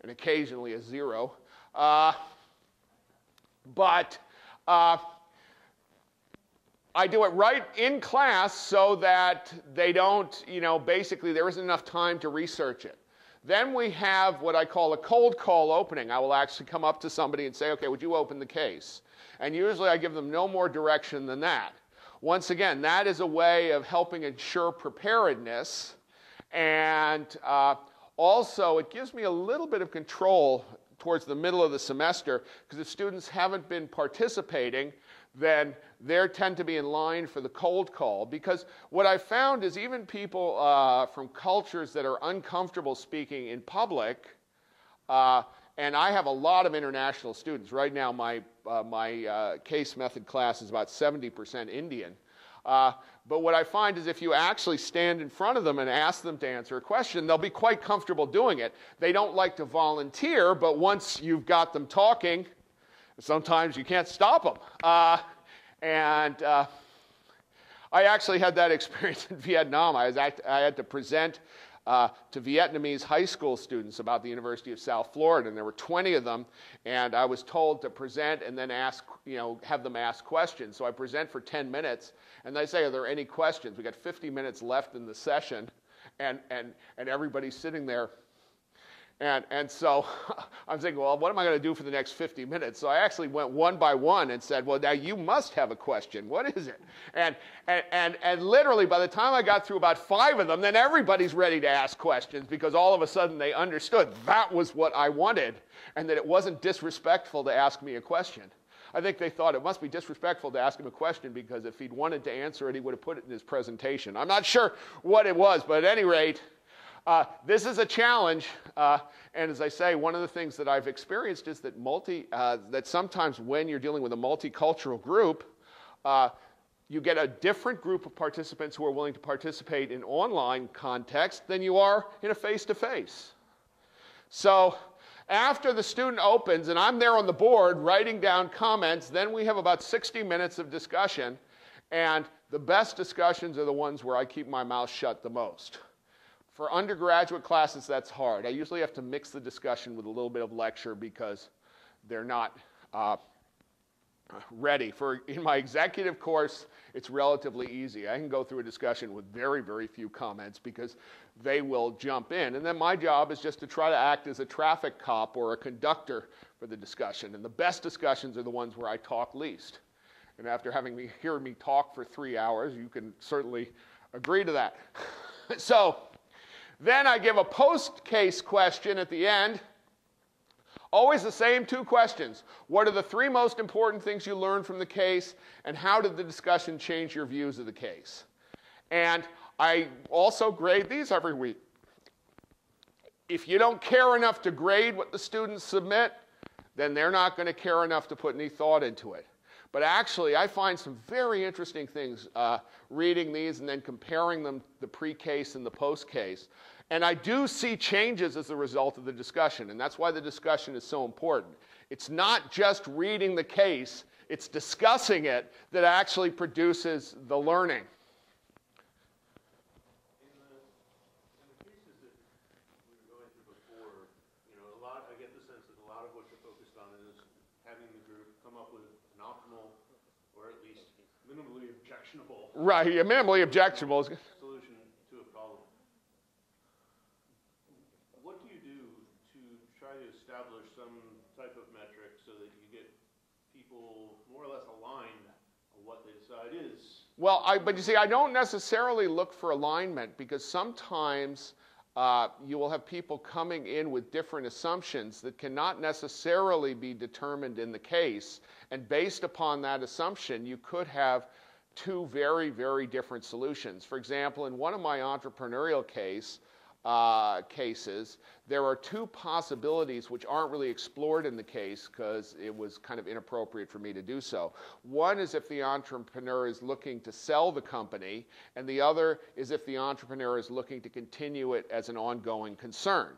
and occasionally a 0. I do it right in class so that they don't, basically there isn't enough time to research it. Then we have what I call a cold call opening. I will actually come up to somebody and say, okay, would you open the case? And usually I give them no more direction than that. Once again, that is a way of helping ensure preparedness. And also, it gives me a little bit of control towards the middle of the semester, because if students haven't been participating, then they tend to be in line for the cold call. Because what I found is even people from cultures that are uncomfortable speaking in public, and I have a lot of international students. Right now, my case method class is about 70% Indian. But what I find is if you actually stand in front of them and ask them to answer a question, they'll be quite comfortable doing it. They don't like to volunteer, but once you've got them talking, sometimes you can't stop them. I actually had that experience in Vietnam. I had to present to Vietnamese high school students about the University of South Florida, and there were 20 of them, and I was told to present and then ask, have them ask questions. So I present for 10 minutes, and they say, are there any questions? We got 50 minutes left in the session, and everybody's sitting there. And so I'm thinking, well, what am I going to do for the next 50 minutes? So I actually went one by one and said, well, now you must have a question. What is it? And literally by the time I got through about 5 of them, then everybody's ready to ask questions because all of a sudden they understood that was what I wanted and that it wasn't disrespectful to ask me a question. I think they thought it must be disrespectful to ask him a question because if he'd wanted to answer it, he would have put it in his presentation. I'm not sure what it was, but at any rate, this is a challenge, and as I say, one of the things that I've experienced is that that sometimes when you're dealing with a multicultural group, you get a different group of participants who are willing to participate in online context than you are in a face-to-face. So after the student opens, and I'm there on the board writing down comments, then we have about 60 minutes of discussion, and the best discussions are the ones where I keep my mouth shut the most. For undergraduate classes, that's hard. I usually have to mix the discussion with a little bit of lecture because they're not ready. In my executive course, it's relatively easy. I can go through a discussion with very, very few comments because they will jump in. And then my job is just to try to act as a traffic cop or a conductor for the discussion. And the best discussions are the ones where I talk least. And after hearing me talk for 3 hours, you can certainly agree to that. So then I give a post-case question at the end. Always the same 2 questions. What are the 3 most important things you learned from the case, and how did the discussion change your views of the case? And I also grade these every week. If you don't care enough to grade what the students submit, then they're not going to care enough to put any thought into it. But actually, I find some very interesting things reading these and then comparing them, the pre-case and the post-case. And I do see changes as a result of the discussion, and that's why the discussion is so important. It's not just reading the case, it's discussing it that actually produces the learning. In the cases that we were going through before, I get the sense that a lot of what you're focused on is having the group come up with an optimal, or at least minimally objectionable. Right, yeah, minimally objectionable. Solution to a problem. What do you do to try to establish some type of metric so that you get people more or less aligned on what they decide is? Well, but you see, I don't necessarily look for alignment because sometimes you will have people coming in with different assumptions that cannot necessarily be determined in the case. And based upon that assumption, you could have 2 very, very different solutions. For example, in one of my entrepreneurial cases, there are 2 possibilities which aren't really explored in the case because it was kind of inappropriate for me to do so. One is if the entrepreneur is looking to sell the company, and the other is if the entrepreneur is looking to continue it as an ongoing concern.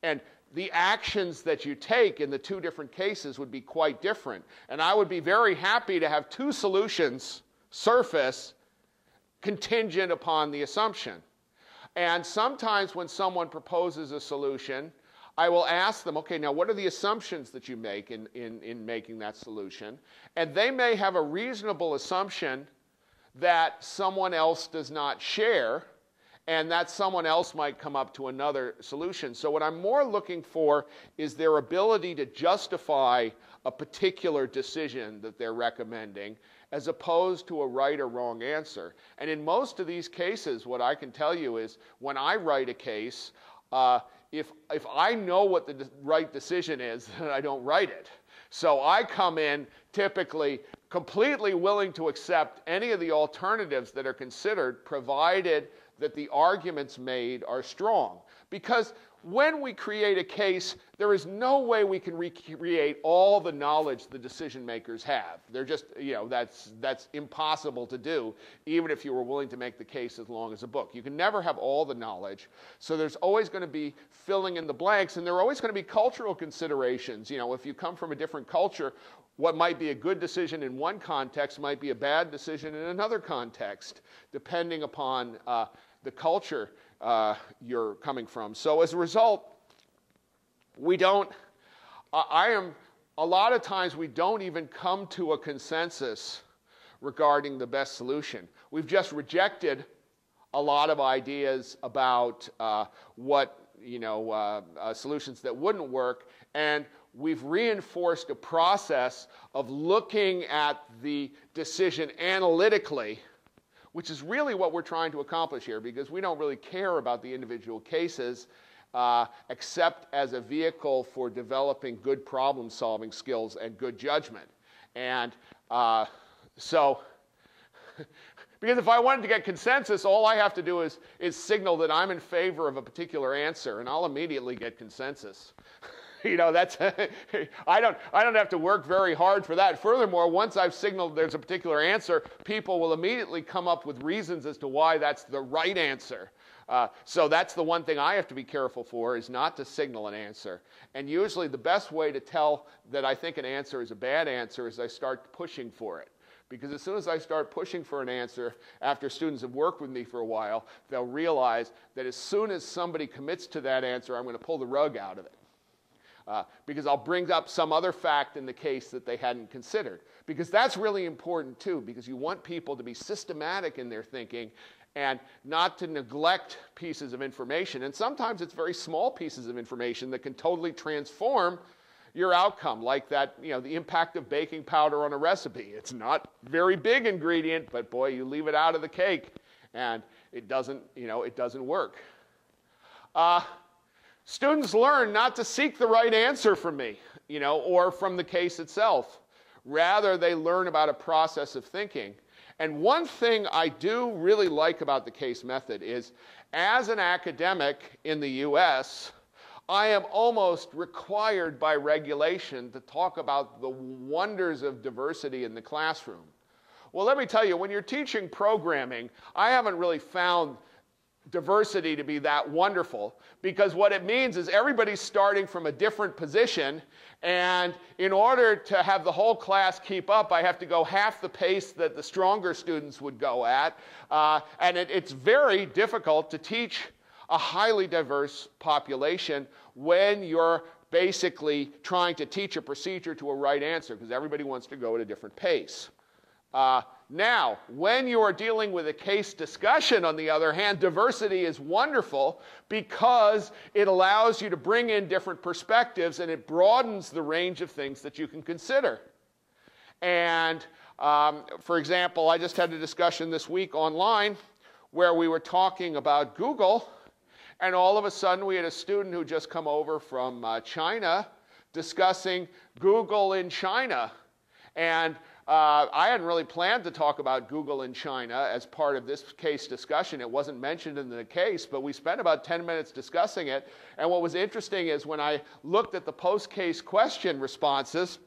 And the actions that you take in the 2 different cases would be quite different. And I would be very happy to have 2 solutions surface contingent upon the assumption. And sometimes when someone proposes a solution, I will ask them, okay, now what are the assumptions that you make in making that solution? And they may have a reasonable assumption that someone else does not share, and that someone else might come up to another solution. So what I'm more looking for is their ability to justify a particular decision that they're recommending, as opposed to a right or wrong answer. And in most of these cases, what I can tell you is when I write a case, if I know what the right decision is, then I don't write it. So I come in typically completely willing to accept any of the alternatives that are considered, provided that the arguments made are strong. Because when we create a case, there is no way we can recreate all the knowledge the decision makers have. They're just, that's impossible to do, even if you were willing to make the case as long as a book. You can never have all the knowledge. So there's always going to be filling in the blanks, and there are always going to be cultural considerations. If you come from a different culture, what might be a good decision in one context might be a bad decision in another context, depending upon the culture you're coming from. So as a result, a lot of times we don't even come to a consensus regarding the best solution. We've just rejected a lot of ideas about solutions that wouldn't work, and we've reinforced a process of looking at the decision analytically, which is really what we're trying to accomplish here, because we don't really care about the individual cases except as a vehicle for developing good problem-solving skills and good judgment. And because if I wanted to get consensus, all I have to do is signal that I'm in favor of a particular answer, and I'll immediately get consensus. That's I don't have to work very hard for that. Furthermore, once I've signaled there's a particular answer, people will immediately come up with reasons as to why that's the right answer. So that's the one thing I have to be careful for, is not to signal an answer. And usually the best way to tell that I think an answer is a bad answer is I start pushing for it. Because as soon as I start pushing for an answer, after students have worked with me for a while, they'll realize that as soon as somebody commits to that answer, I'm going to pull the rug out of it. Because I'll bring up some other fact in the case that they hadn't considered. Because that's really important too, because you want people to be systematic in their thinking and not to neglect pieces of information. And sometimes it's very small pieces of information that can totally transform your outcome, like that, the impact of baking powder on a recipe. It's not a very big ingredient, but boy, you leave it out of the cake and it doesn't work. Students learn not to seek the right answer from me, or from the case itself. Rather, they learn about a process of thinking. And one thing I do really like about the case method is, as an academic in the US, I am almost required by regulation to talk about the wonders of diversity in the classroom. Well, let me tell you, when you're teaching programming, I haven't really found diversity to be that wonderful, because what it means is everybody's starting from a different position, and in order to have the whole class keep up, I have to go half the pace that the stronger students would go at, and it's very difficult to teach a highly diverse population when you're basically trying to teach a procedure to a right answer, because everybody wants to go at a different pace. Now, when you are dealing with a case discussion, on the other hand, diversity is wonderful because it allows you to bring in different perspectives and it broadens the range of things that you can consider. And for example, I just had a discussion this week online where we were talking about Google, and all of a sudden we had a student who just come over from China discussing Google in China. And I hadn't really planned to talk about Google in China as part of this case discussion. It wasn't mentioned in the case, but we spent about 10 minutes discussing it. And what was interesting is when I looked at the post-case question responses,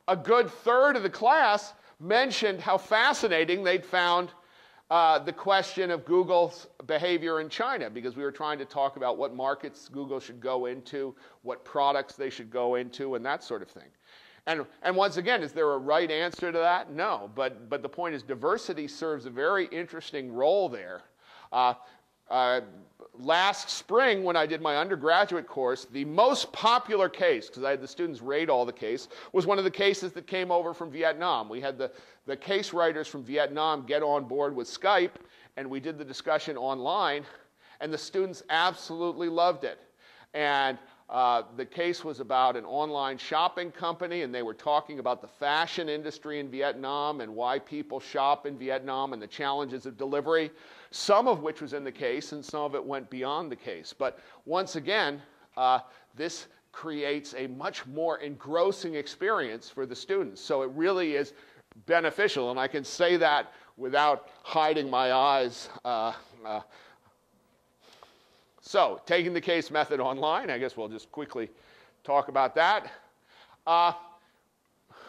a good third of the class mentioned how fascinating they'd found the question of Google's behavior in China, because we were trying to talk about what markets Google should go into, what products they should go into, and that sort of thing. And once again, is there a right answer to that? No, but the point is diversity serves a very interesting role there. Last spring, when I did my undergraduate course, the most popular case, because I had the students rate all the case, was one of the cases that came over from Vietnam. We had the case writers from Vietnam get on board with Skype, and we did the discussion online, and the students absolutely loved it. And the case was about an online shopping company, and they were talking about the fashion industry in Vietnam and why people shop in Vietnam and the challenges of delivery, some of which was in the case and some of it went beyond the case. But once again, this creates a much more engrossing experience for the students. So it really is beneficial, and I can say that without hiding my eyes. So taking the case method online, I guess we'll just quickly talk about that.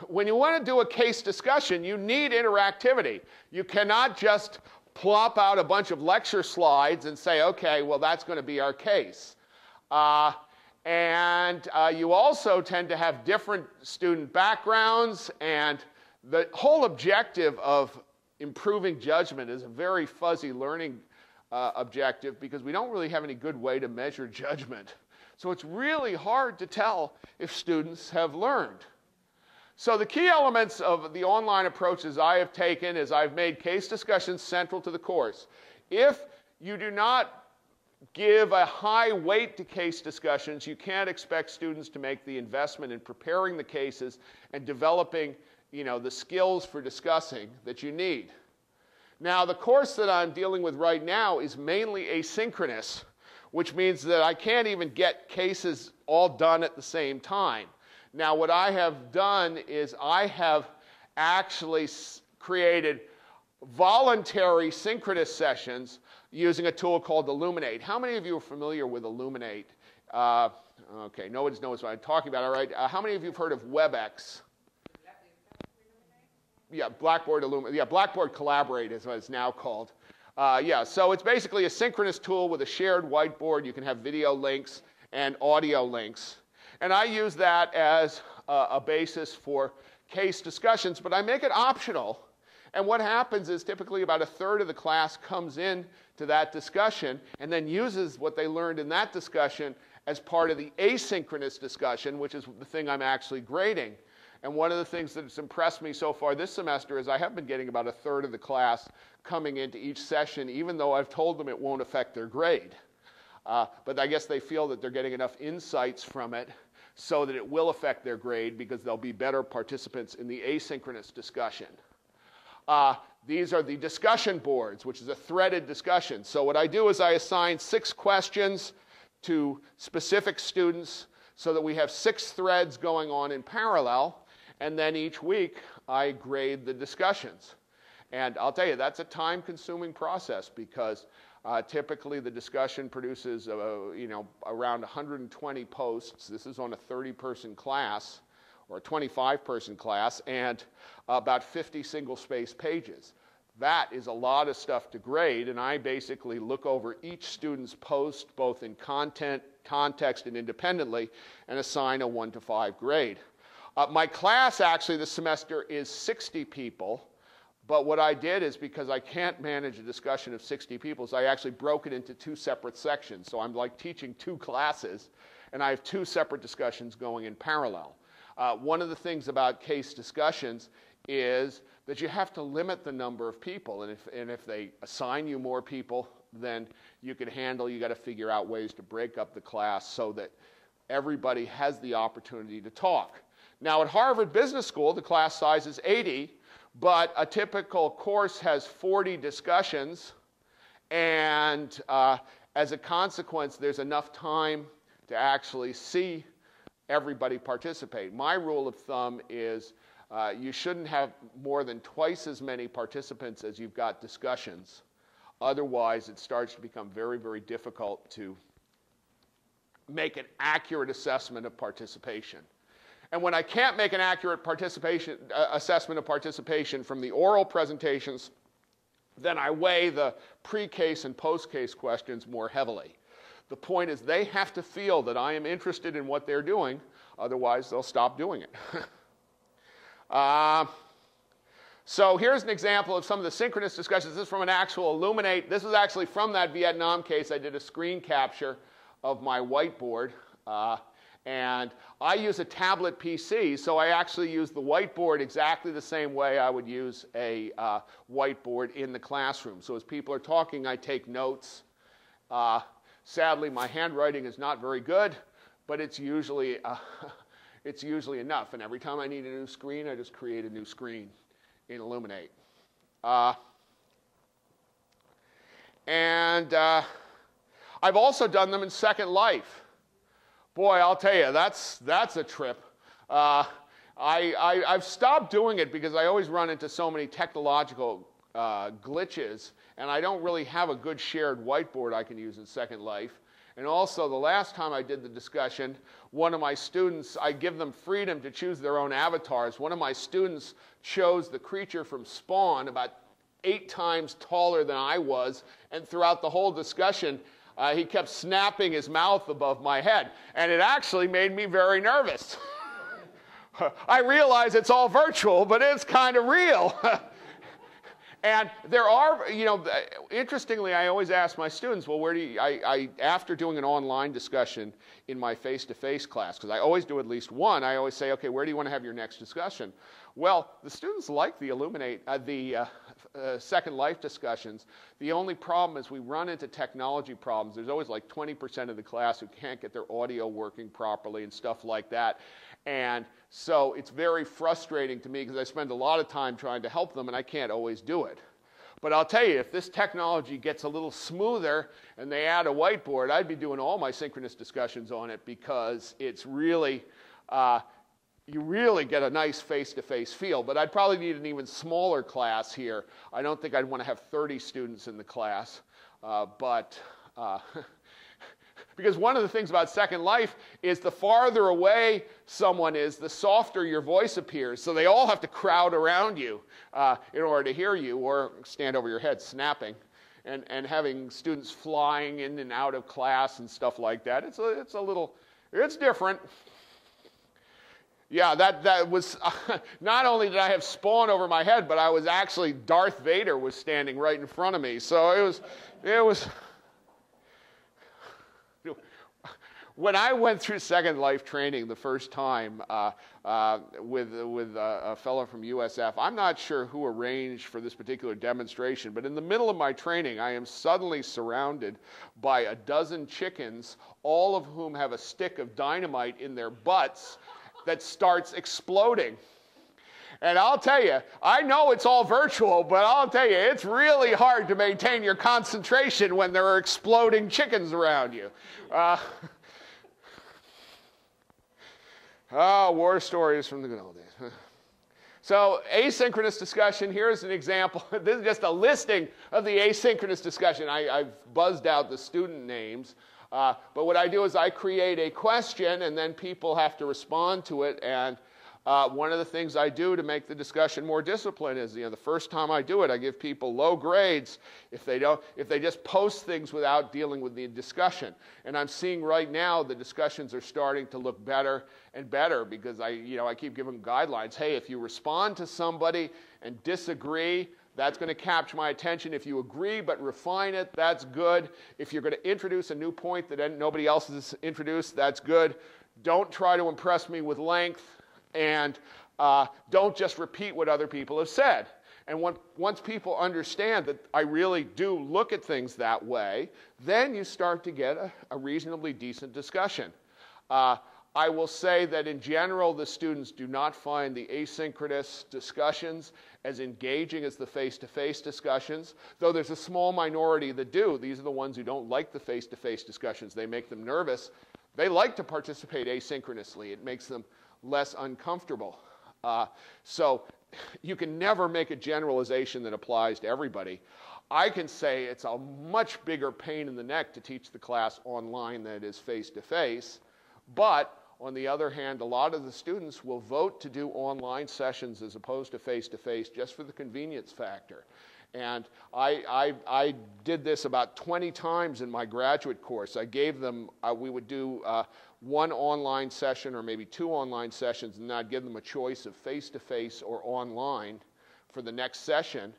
When you want to do a case discussion, you need interactivity. You cannot just plop out a bunch of lecture slides and say, okay, well, that's going to be our case. You also tend to have different student backgrounds, and the whole objective of improving judgment is a very fuzzy learning objective because we don't really have any good way to measure judgment. So it's really hard to tell if students have learned. So the key elements of the online approaches I have taken is I've made case discussions central to the course. If you do not give a high weight to case discussions, you can't expect students to make the investment in preparing the cases and developing, the skills for discussing that you need. Now, the course that I'm dealing with right now is mainly asynchronous, which means that I can't even get cases all done at the same time. Now, what I have done is I have actually created voluntary synchronous sessions using a tool called Illuminate. How many of you are familiar with Illuminate? Okay, nobody knows what I'm talking about, all right. How many of you have heard of WebEx? Yeah, Blackboard Illuminate. Yeah, Blackboard Collaborate is what it's now called. So it's basically a synchronous tool with a shared whiteboard. You can have video links and audio links. And I use that as a basis for case discussions, but I make it optional. And what happens is typically about a third of the class comes in to that discussion and then uses what they learned in that discussion as part of the asynchronous discussion, which is the thing I'm actually grading. And one of the things that's impressed me so far this semester is I have been getting about a third of the class coming into each session, even though I've told them it won't affect their grade. But I guess they feel that they're getting enough insights from it so that it will affect their grade because they'll be better participants in the asynchronous discussion. These are the discussion boards, which is a threaded discussion. So what I do is I assign 6 questions to specific students so that we have 6 threads going on in parallel, and then each week I grade the discussions. And I'll tell you, that's a time-consuming process because typically the discussion produces around 120 posts. This is on a 30-person class or a 25-person class, and about 50 single-space pages. That is a lot of stuff to grade, and I basically look over each student's post, both in content, context, and independently, and assign a 1 to 5 grade. My class actually this semester is 60 people, but what I did is because I can't manage a discussion of 60 people, so I actually broke it into 2 separate sections. So I'm like teaching 2 classes, and I have 2 separate discussions going in parallel. One of the things about case discussions is that you have to limit the number of people, and if they assign you more people than you can handle, you got to figure out ways to break up the class so that everybody has the opportunity to talk. Now at Harvard Business School, the class size is 80, but a typical course has 40 discussions, and as a consequence, there's enough time to actually see everybody participate. My rule of thumb is you shouldn't have more than twice as many participants as you've got discussions. Otherwise, it starts to become very, very difficult to make an accurate assessment of participation. And when I can't make an accurate assessment of participation from the oral presentations, then I weigh the pre-case and post-case questions more heavily. The point is they have to feel that I am interested in what they're doing, otherwise they'll stop doing it. So here's an example of some of the synchronous discussions. This is from an actual Illuminate. This is actually from that Vietnam case. I did a screen capture of my whiteboard. And I use a tablet PC, so I actually use the whiteboard exactly the same way I would use a whiteboard in the classroom. So as people are talking, I take notes. Sadly, my handwriting is not very good, but it's usually enough. And every time I need a new screen, I just create a new screen in Illuminate. I've also done them in Second Life. Boy, I'll tell you, that's a trip. I've stopped doing it because I always run into so many technological glitches, and I don't really have a good shared whiteboard I can use in Second Life. And also, the last time I did the discussion, one of my students, I give them freedom to choose their own avatars. One of my students chose the creature from Spawn, about 8 times taller than I was, and throughout the whole discussion, he kept snapping his mouth above my head, and it actually made me very nervous. I realize it's all virtual, but it's kind of real. And there are, you know, interestingly, I always ask my students, well, where do you, after doing an online discussion in my face-to-face class, because I always do at least one, I always say, okay, where do you want to have your next discussion? Well, the students like the Second Life discussions. The only problem is we run into technology problems. There's always like 20% of the class who can't get their audio working properly and stuff like that. And so it's very frustrating to me because I spend a lot of time trying to help them and I can't always do it. But I'll tell you, if this technology gets a little smoother and they add a whiteboard, I'd be doing all my synchronous discussions on it because it's really, you really get a nice face-to-face feel. But I'd probably need an even smaller class here. I don't think I'd want to have 30 students in the class. Because one of the things about Second Life is the farther away someone is, the softer your voice appears. So they all have to crowd around you in order to hear you or stand over your head snapping. And having students flying in and out of class and stuff like that, it's different. Yeah, that was, not only did I have Spawn over my head, but I was actually, Darth Vader was standing right in front of me. So it was, when I went through Second Life training the first time with a fellow from USF, I'm not sure who arranged for this particular demonstration, but in the middle of my training, I am suddenly surrounded by a dozen chickens, all of whom have a stick of dynamite in their butts that starts exploding. And I'll tell you, I know it's all virtual, but I'll tell you, it's really hard to maintain your concentration when there are exploding chickens around you. War stories from the good old days. So asynchronous discussion, here's an example. This is just a listing of the asynchronous discussion. I've buzzed out the student names. But what I do is I create a question, and then people have to respond to it. And one of the things I do to make the discussion more disciplined is, the first time I do it, I give people low grades if they just post things without dealing with the discussion. And I'm seeing right now the discussions are starting to look better and better because I keep giving guidelines. Hey, if you respond to somebody and disagree, that's going to capture my attention. If you agree but refine it, that's good. If you're going to introduce a new point that nobody else has introduced, that's good. Don't try to impress me with length, and don't just repeat what other people have said. And once people understand that I really do look at things that way, then you start to get a reasonably decent discussion. I will say that in general, the students do not find the asynchronous discussions as engaging as the face-to-face discussions, though there's a small minority that do. These are the ones who don't like the face-to-face discussions. They make them nervous. They like to participate asynchronously. It makes them less uncomfortable. So you can never make a generalization that applies to everybody. I can say it's a much bigger pain in the neck to teach the class online than it is face-to-face, but on the other hand, a lot of the students will vote to do online sessions as opposed to face-to-face just for the convenience factor. And I did this about 20 times in my graduate course. I gave them, we would do one online session or maybe 2 online sessions, and I'd give them a choice of face-to-face or online for the next session.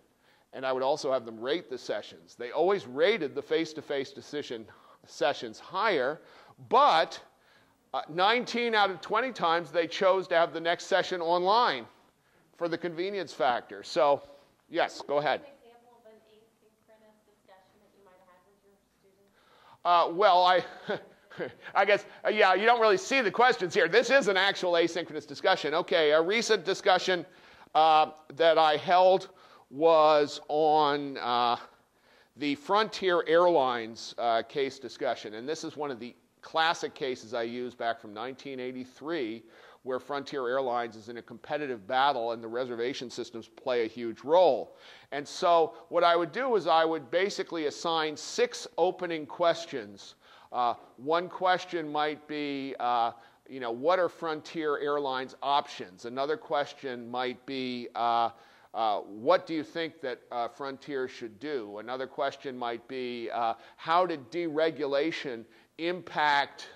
And I would also have them rate the sessions. They always rated the face-to-face sessions higher, but 19 out of 20 times they chose to have the next session online for the convenience factor. So, yes, go ahead. An example of an asynchronous discussion that you might have had with your students? I guess, yeah, you don't really see the questions here. This is an actual asynchronous discussion. Okay, a recent discussion that I held was on the Frontier Airlines case discussion, and this is one of the classic cases I used back from 1983, where Frontier Airlines is in a competitive battle and the reservation systems play a huge role. And so what I would do is I would basically assign 6 opening questions. One question might be, what are Frontier Airlines options? Another question might be, what do you think that Frontier should do? Another question might be, how did deregulation impact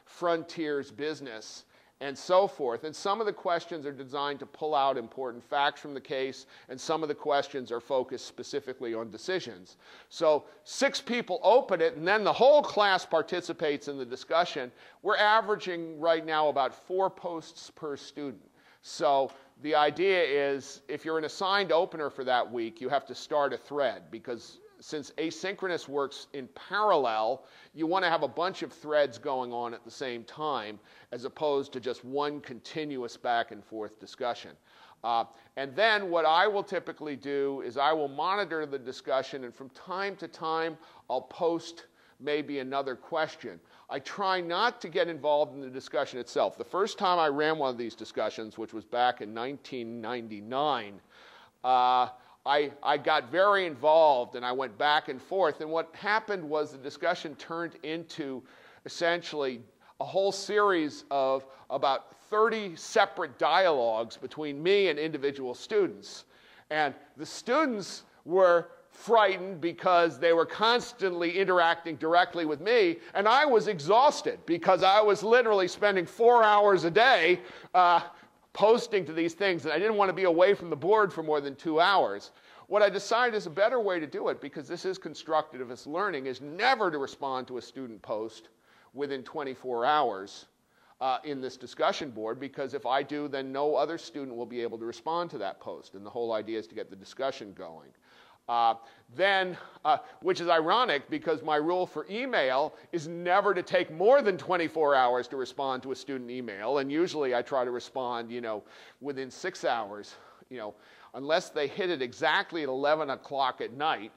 Frontier's business? And so forth. And some of the questions are designed to pull out important facts from the case, and some of the questions are focused specifically on decisions. So 6 people open it, and then the whole class participates in the discussion. We're averaging right now about 4 posts per student. So the idea is, if you're an assigned opener for that week, you have to start a thread, because since asynchronous works in parallel, you want to have a bunch of threads going on at the same time, as opposed to just one continuous back and forth discussion. And then what I will typically do is I will monitor the discussion, and from time to time I'll post maybe another question. I try not to get involved in the discussion itself. The first time I ran one of these discussions, which was back in 1999, I got very involved, and I went back and forth, and what happened was the discussion turned into essentially a whole series of about 30 separate dialogues between me and individual students. And the students were frightened because they were constantly interacting directly with me, and I was exhausted because I was literally spending 4 hours a day posting to these things, and I didn't want to be away from the board for more than 2 hours. What I decided is a better way to do it, because this is constructivist learning, is never to respond to a student post within 24 hours in this discussion board, because if I do, then no other student will be able to respond to that post, and the whole idea is to get the discussion going. Which is ironic, because my rule for email is never to take more than 24 hours to respond to a student email, and usually I try to respond, within 6 hours, unless they hit it exactly at 11 o'clock at night,